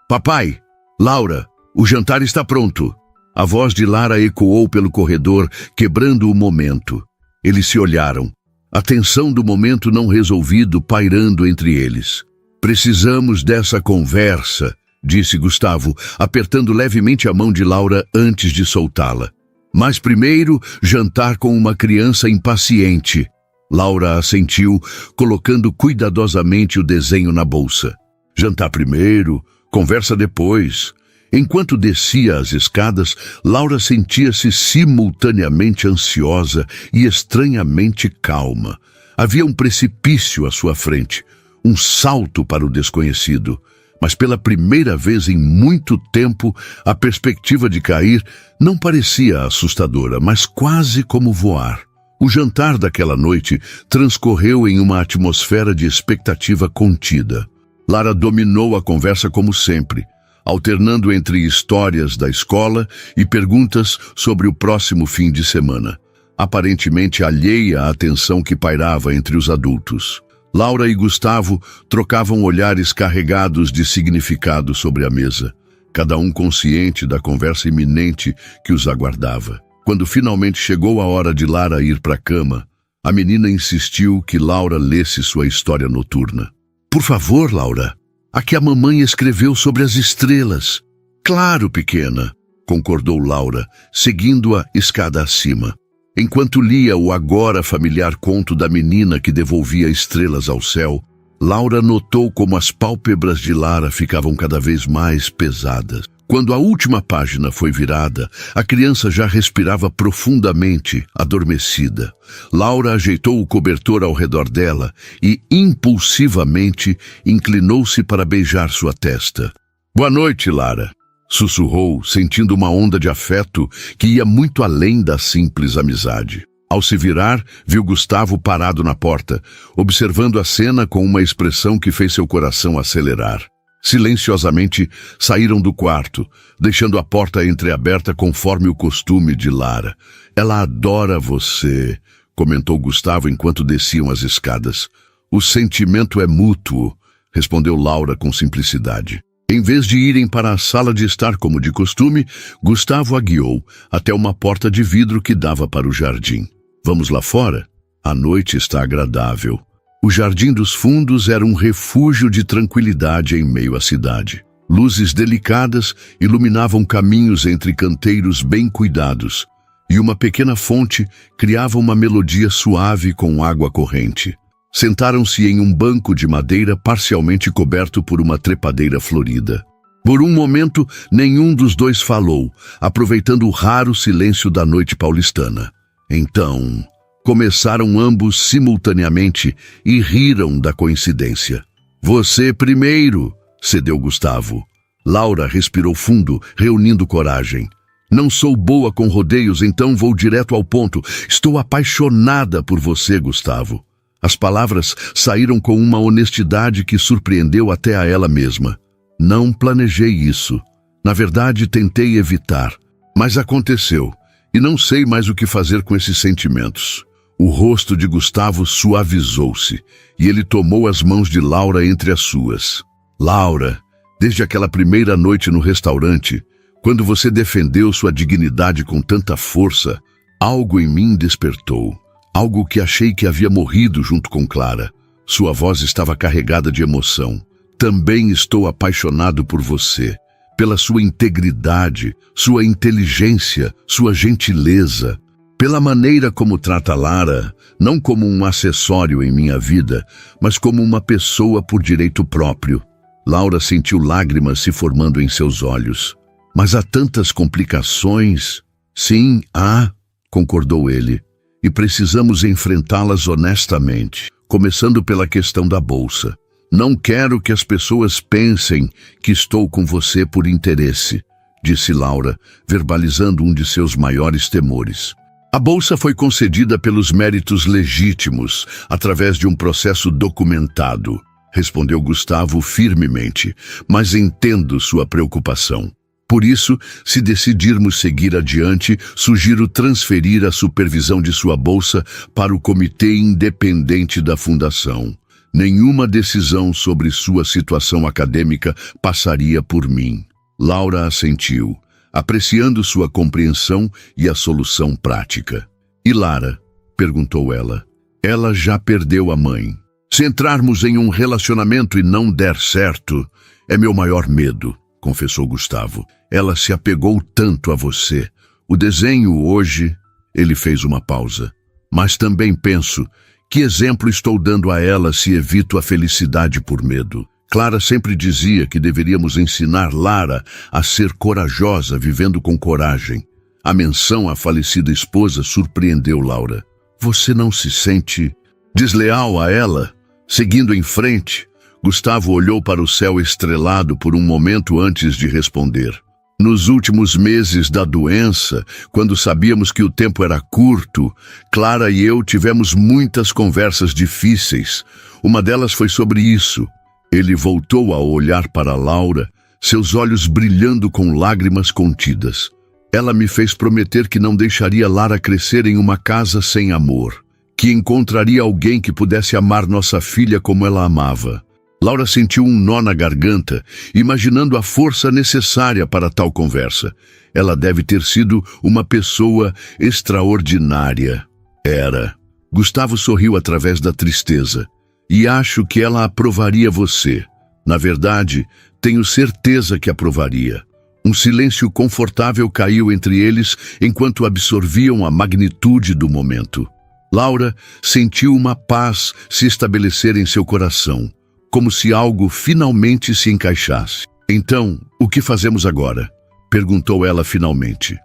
Papai! Laura, o jantar está pronto. A voz de Lara ecoou pelo corredor, quebrando o momento. Eles se olharam. A tensão do momento não resolvido pairando entre eles. Precisamos dessa conversa, disse Gustavo, apertando levemente a mão de Laura antes de soltá-la. Mas primeiro, jantar com uma criança impaciente. Laura assentiu, colocando cuidadosamente o desenho na bolsa. Jantar primeiro, conversa depois. Enquanto descia as escadas, Laura sentia-se simultaneamente ansiosa e estranhamente calma. Havia um precipício à sua frente, um salto para o desconhecido. Mas pela primeira vez em muito tempo, a perspectiva de cair não parecia assustadora, mas quase como voar. O jantar daquela noite transcorreu em uma atmosfera de expectativa contida. Lara dominou a conversa como sempre, alternando entre histórias da escola e perguntas sobre o próximo fim de semana, aparentemente alheia à tensão que pairava entre os adultos. Laura e Gustavo trocavam olhares carregados de significado sobre a mesa, cada um consciente da conversa iminente que os aguardava. Quando finalmente chegou a hora de Lara ir para a cama, a menina insistiu que Laura lesse sua história noturna. Por favor, Laura, a que a mamãe escreveu sobre as estrelas. Claro, pequena, concordou Laura, seguindo-a escada acima. Enquanto lia o agora familiar conto da menina que devolvia estrelas ao céu, Laura notou como as pálpebras de Lara ficavam cada vez mais pesadas. Quando a última página foi virada, a criança já respirava profundamente, adormecida. Laura ajeitou o cobertor ao redor dela e, impulsivamente, inclinou-se para beijar sua testa. "Boa noite, Lara", sussurrou, sentindo uma onda de afeto que ia muito além da simples amizade. Ao se virar, viu Gustavo parado na porta, observando a cena com uma expressão que fez seu coração acelerar. Silenciosamente, saíram do quarto, deixando a porta entreaberta conforme o costume de Lara. "Ela adora você", comentou Gustavo enquanto desciam as escadas. "O sentimento é mútuo", respondeu Laura com simplicidade. Em vez de irem para a sala de estar como de costume, Gustavo a guiou até uma porta de vidro que dava para o jardim. "Vamos lá fora? A noite está agradável." O Jardim dos Fundos era um refúgio de tranquilidade em meio à cidade. Luzes delicadas iluminavam caminhos entre canteiros bem cuidados, e uma pequena fonte criava uma melodia suave com água corrente. Sentaram-se em um banco de madeira parcialmente coberto por uma trepadeira florida. Por um momento, nenhum dos dois falou, aproveitando o raro silêncio da noite paulistana. Então, começaram ambos simultaneamente e riram da coincidência. "Você primeiro", cedeu Gustavo. Laura respirou fundo, reunindo coragem. "Não sou boa com rodeios, então vou direto ao ponto. Estou apaixonada por você, Gustavo." As palavras saíram com uma honestidade que surpreendeu até a ela mesma. "Não planejei isso. Na verdade, tentei evitar. Mas aconteceu, e não sei mais o que fazer com esses sentimentos." O rosto de Gustavo suavizou-se, e ele tomou as mãos de Laura entre as suas. "Laura, desde aquela primeira noite no restaurante, quando você defendeu sua dignidade com tanta força, algo em mim despertou. Algo que achei que havia morrido junto com Clara. Sua voz estava carregada de emoção. Também estou apaixonado por você, pela sua integridade, sua inteligência, sua gentileza, pela maneira como trata Lara, não como um acessório em minha vida, mas como uma pessoa por direito próprio." Laura sentiu lágrimas se formando em seus olhos. "Mas há tantas complicações." "Sim, há", concordou ele, "e precisamos enfrentá-las honestamente, começando pela questão da bolsa. Não quero que as pessoas pensem que estou com você por interesse", disse Laura, verbalizando um de seus maiores temores. "A bolsa foi concedida pelos méritos legítimos, através de um processo documentado", respondeu Gustavo firmemente, "mas entendo sua preocupação. Por isso, se decidirmos seguir adiante, sugiro transferir a supervisão de sua bolsa para o Comitê Independente da Fundação. Nenhuma decisão sobre sua situação acadêmica passaria por mim." Laura assentiu, apreciando sua compreensão e a solução prática. "E Lara?", perguntou ela. "Ela já perdeu a mãe. Se entrarmos em um relacionamento e não der certo, é meu maior medo", confessou Gustavo. "Ela se apegou tanto a você. O desenho hoje..." Ele fez uma pausa. "Mas também penso, que exemplo estou dando a ela se evito a felicidade por medo? Clara sempre dizia que deveríamos ensinar Lara a ser corajosa, vivendo com coragem." A menção à falecida esposa surpreendeu Laura. "Você não se sente desleal a ela?" Seguindo em frente, Gustavo olhou para o céu estrelado por um momento antes de responder. "Nos últimos meses da doença, quando sabíamos que o tempo era curto, Clara e eu tivemos muitas conversas difíceis. Uma delas foi sobre isso." Ele voltou a olhar para Laura, seus olhos brilhando com lágrimas contidas. "Ela me fez prometer que não deixaria Lara crescer em uma casa sem amor, que encontraria alguém que pudesse amar nossa filha como ela amava." Laura sentiu um nó na garganta, imaginando a força necessária para tal conversa. Ela deve ter sido uma pessoa extraordinária. Era. Gustavo sorriu através da tristeza. "E acho que ela aprovaria você. Na verdade, tenho certeza que aprovaria." Um silêncio confortável caiu entre eles enquanto absorviam a magnitude do momento. Laura sentiu uma paz se estabelecer em seu coração, como se algo finalmente se encaixasse. Então, o que fazemos agora? Perguntou ela finalmente.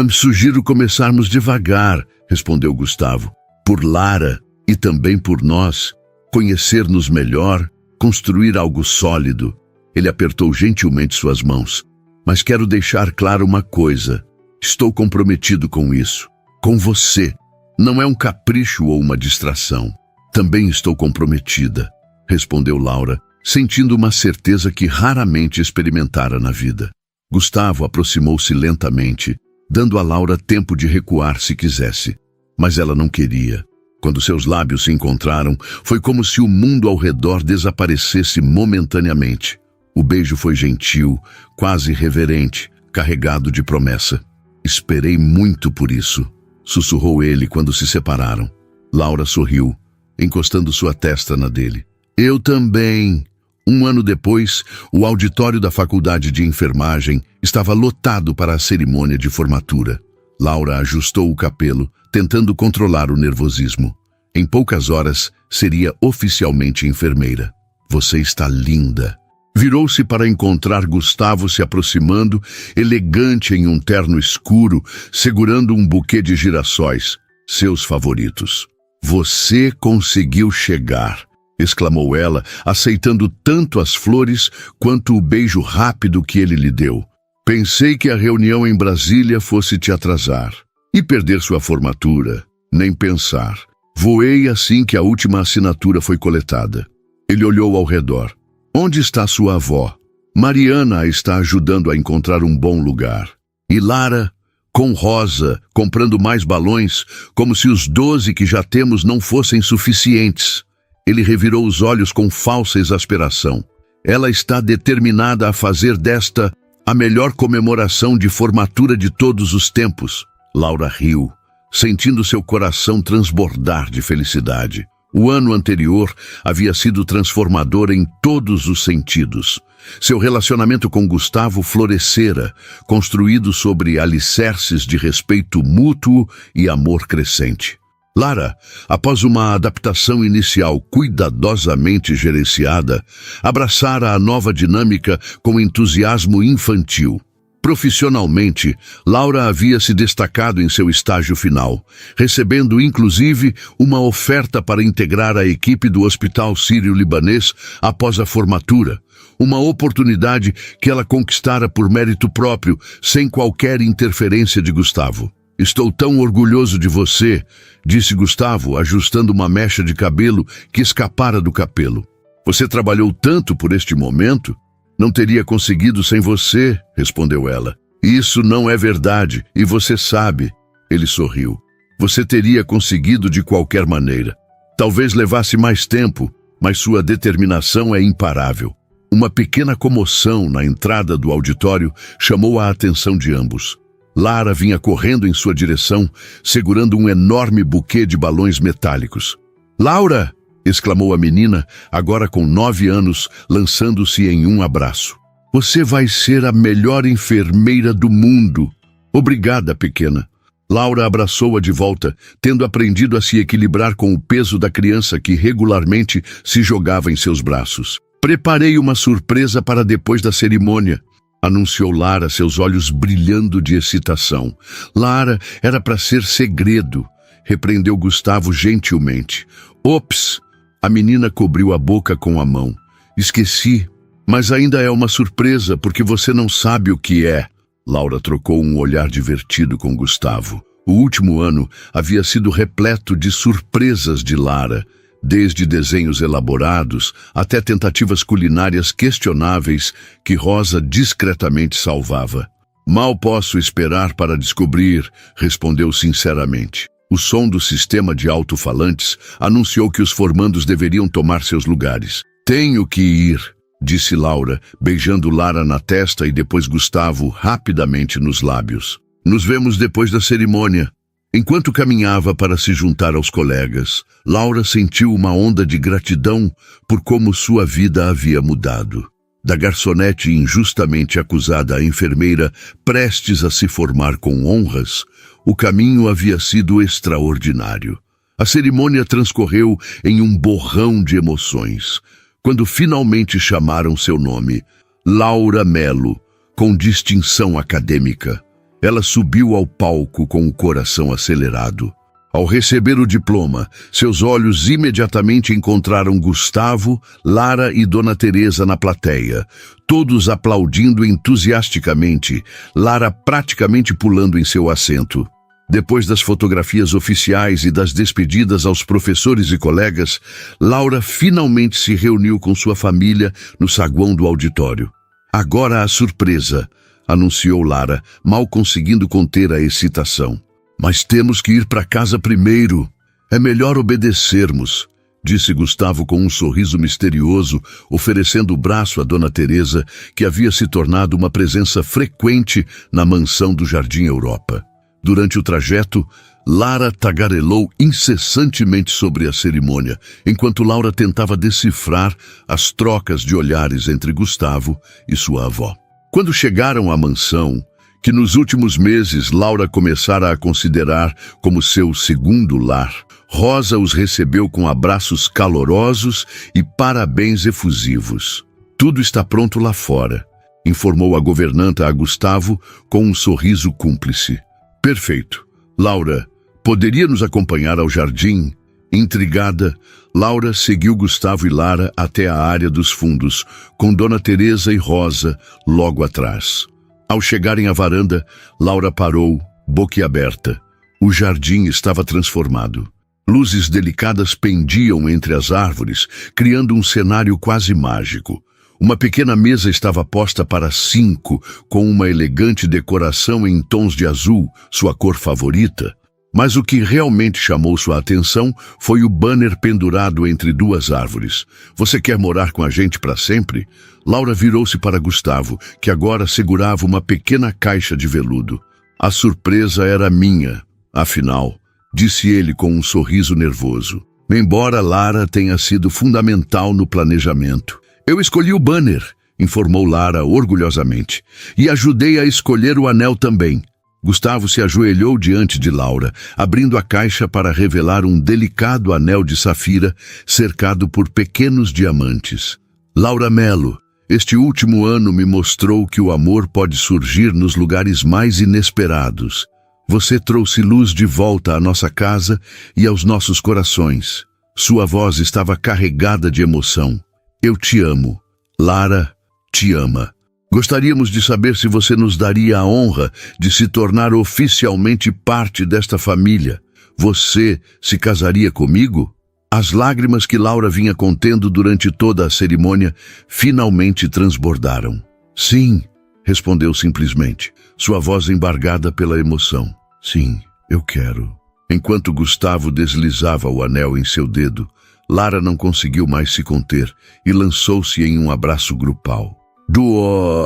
Sugiro começarmos devagar, respondeu Gustavo. Por Lara e também por nós, conhecer-nos melhor, construir algo sólido. Ele apertou gentilmente suas mãos. Mas quero deixar claro uma coisa. Estou comprometido com isso. Com você. Não é um capricho ou uma distração. Também estou comprometida, respondeu Laura, sentindo uma certeza que raramente experimentara na vida. Gustavo aproximou-se lentamente, dando a Laura tempo de recuar se quisesse. Mas ela não queria. Quando seus lábios se encontraram, foi como se o mundo ao redor desaparecesse momentaneamente. O beijo foi gentil, quase reverente, carregado de promessa. Esperei muito por isso, sussurrou ele quando se separaram. Laura sorriu, encostando sua testa na dele. Eu também. Um ano depois, o auditório da Faculdade de Enfermagem estava lotado para a cerimônia de formatura. Laura ajustou o cabelo, tentando controlar o nervosismo. Em poucas horas, seria oficialmente enfermeira. Você está linda. Virou-se para encontrar Gustavo se aproximando, elegante em um terno escuro, segurando um buquê de girassóis, seus favoritos. Você conseguiu chegar, exclamou ela, aceitando tanto as flores quanto o beijo rápido que ele lhe deu. Pensei que a reunião em Brasília fosse te atrasar e perder sua formatura. Nem pensar. Voei assim que a última assinatura foi coletada. Ele olhou ao redor. Onde está sua avó? Mariana a está ajudando a encontrar um bom lugar. E Lara, com Rosa, comprando mais balões, como se os 12 que já temos não fossem suficientes. Ele revirou os olhos com falsa exasperação. Ela está determinada a fazer desta a melhor comemoração de formatura de todos os tempos. Laura riu, sentindo seu coração transbordar de felicidade. O ano anterior havia sido transformador em todos os sentidos. Seu relacionamento com Gustavo florescera, construído sobre alicerces de respeito mútuo e amor crescente. Lara, após uma adaptação inicial cuidadosamente gerenciada, abraçara a nova dinâmica com entusiasmo infantil. Profissionalmente, Laura havia se destacado em seu estágio final, recebendo inclusive uma oferta para integrar a equipe do Hospital Sírio-Libanês após a formatura, uma oportunidade que ela conquistara por mérito próprio, sem qualquer interferência de Gustavo. Estou tão orgulhoso de você, disse Gustavo, ajustando uma mecha de cabelo que escapara do capelo. Você trabalhou tanto por este momento? Não teria conseguido sem você, respondeu ela. Isso não é verdade, e você sabe. Ele sorriu. Você teria conseguido de qualquer maneira. Talvez levasse mais tempo, mas sua determinação é imparável. Uma pequena comoção na entrada do auditório chamou a atenção de ambos. Lara vinha correndo em sua direção, segurando um enorme buquê de balões metálicos. Laura! Exclamou a menina, agora com 9 anos, lançando-se em um abraço. Você vai ser a melhor enfermeira do mundo. Obrigada, pequena. Laura abraçou-a de volta, tendo aprendido a se equilibrar com o peso da criança que regularmente se jogava em seus braços. Preparei uma surpresa para depois da cerimônia, anunciou Lara, seus olhos brilhando de excitação. Lara, era para ser segredo, repreendeu Gustavo gentilmente. Ops! A menina cobriu a boca com a mão. Esqueci, mas ainda é uma surpresa, porque você não sabe o que é. Laura trocou um olhar divertido com Gustavo. O último ano havia sido repleto de surpresas de Lara, desde desenhos elaborados até tentativas culinárias questionáveis que Rosa discretamente salvava. Mal posso esperar para descobrir, respondeu sinceramente. O som do sistema de alto-falantes anunciou que os formandos deveriam tomar seus lugares. Tenho que ir, disse Laura, beijando Lara na testa e depois Gustavo rapidamente nos lábios. Nos vemos depois da cerimônia. Enquanto caminhava para se juntar aos colegas, Laura sentiu uma onda de gratidão por como sua vida havia mudado. Da garçonete injustamente acusada à enfermeira prestes a se formar com honras, o caminho havia sido extraordinário. A cerimônia transcorreu em um borrão de emoções. quando finalmente chamaram seu nome, Laura Mello, com distinção acadêmica. Ela subiu ao palco com o coração acelerado. Ao receber o diploma, seus olhos imediatamente encontraram Gustavo, Lara e Dona Teresa na plateia, todos aplaudindo entusiasticamente, Lara praticamente pulando em seu assento. Depois das fotografias oficiais e das despedidas aos professores e colegas, Laura finalmente se reuniu com sua família no saguão do auditório. Agora a surpresa, anunciou Lara, mal conseguindo conter a excitação. Mas temos que ir para casa primeiro. É melhor obedecermos, disse Gustavo com um sorriso misterioso, oferecendo o braço a Dona Teresa, que havia se tornado uma presença frequente na mansão do Jardim Europa. Durante o trajeto, Lara tagarelou incessantemente sobre a cerimônia, enquanto Laura tentava decifrar as trocas de olhares entre Gustavo e sua avó. Quando chegaram à mansão, que nos últimos meses Laura começara a considerar como seu segundo lar, Rosa os recebeu com abraços calorosos e parabéns efusivos. Tudo está pronto lá fora, informou a governanta a Gustavo com um sorriso cúmplice. Perfeito. Laura, poderia nos acompanhar ao jardim? Intrigada, Laura seguiu Gustavo e Lara até a área dos fundos, com Dona Teresa e Rosa logo atrás. Ao chegarem à varanda, Laura parou, boquiaberta. O jardim estava transformado. Luzes delicadas pendiam entre as árvores, criando um cenário quase mágico. Uma pequena mesa estava posta para 5, com uma elegante decoração em tons de azul, sua cor favorita. Mas o que realmente chamou sua atenção foi o banner pendurado entre 2 árvores. Você quer morar com a gente para sempre? Laura virou-se para Gustavo, que agora segurava uma pequena caixa de veludo. A surpresa era minha, afinal, disse ele com um sorriso nervoso. Embora Lara tenha sido fundamental no planejamento. Eu escolhi o banner, informou Lara orgulhosamente, e ajudei a escolher o anel também. Gustavo se ajoelhou diante de Laura, abrindo a caixa para revelar um delicado anel de safira cercado por pequenos diamantes. Laura Mello, este último ano me mostrou que o amor pode surgir nos lugares mais inesperados. Você trouxe luz de volta à nossa casa e aos nossos corações. Sua voz estava carregada de emoção. Eu te amo. Lara te ama. Gostaríamos de saber se você nos daria a honra de se tornar oficialmente parte desta família. Você se casaria comigo? As lágrimas que Laura vinha contendo durante toda a cerimônia finalmente transbordaram. Sim, respondeu simplesmente, sua voz embargada pela emoção. Sim, eu quero. Enquanto Gustavo deslizava o anel em seu dedo, Lara não conseguiu mais se conter e lançou-se em um abraço grupal.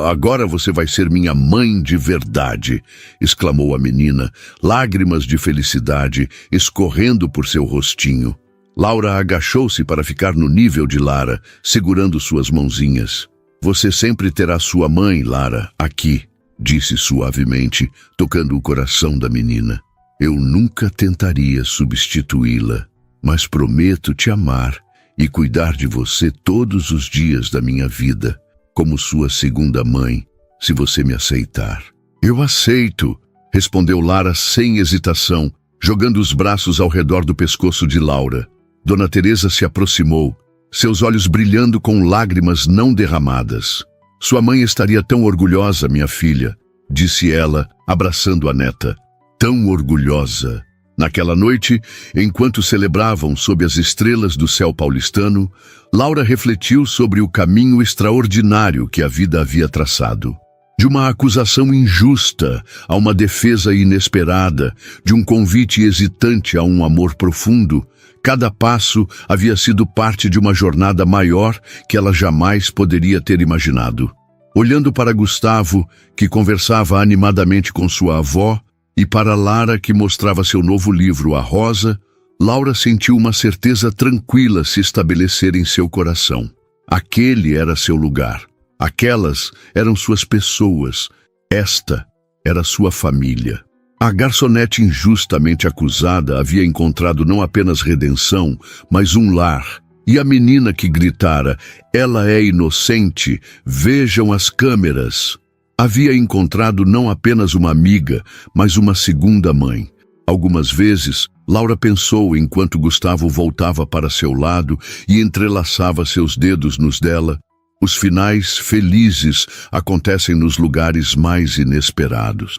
Agora você vai ser minha mãe de verdade, exclamou a menina, lágrimas de felicidade escorrendo por seu rostinho. Laura agachou-se para ficar no nível de Lara, segurando suas mãozinhas. Você sempre terá sua mãe, Lara, aqui, disse suavemente, tocando o coração da menina. Eu nunca tentaria substituí-la, mas prometo te amar e cuidar de você todos os dias da minha vida, como sua segunda mãe, se você me aceitar. Eu aceito, respondeu Lara sem hesitação, jogando os braços ao redor do pescoço de Laura. Dona Teresa se aproximou, seus olhos brilhando com lágrimas não derramadas. Sua mãe estaria tão orgulhosa, minha filha, disse ela, abraçando a neta. Tão orgulhosa. Naquela noite, enquanto celebravam sob as estrelas do céu paulistano, Laura refletiu sobre o caminho extraordinário que a vida havia traçado. De uma acusação injusta a uma defesa inesperada, de um convite hesitante a um amor profundo, cada passo havia sido parte de uma jornada maior que ela jamais poderia ter imaginado. Olhando para Gustavo, que conversava animadamente com sua avó, e para Lara, que mostrava seu novo livro, A Rosa, Laura sentiu uma certeza tranquila se estabelecer em seu coração. Aquele era seu lugar. Aquelas eram suas pessoas. Esta era sua família. A garçonete injustamente acusada havia encontrado não apenas redenção, mas um lar, E a menina que gritara: "Ela é inocente, vejam as câmeras", havia encontrado não apenas uma amiga, mas uma segunda mãe. Algumas vezes, Laura pensou enquanto Gustavo voltava para seu lado e entrelaçava seus dedos nos dela. Os finais felizes acontecem nos lugares mais inesperados.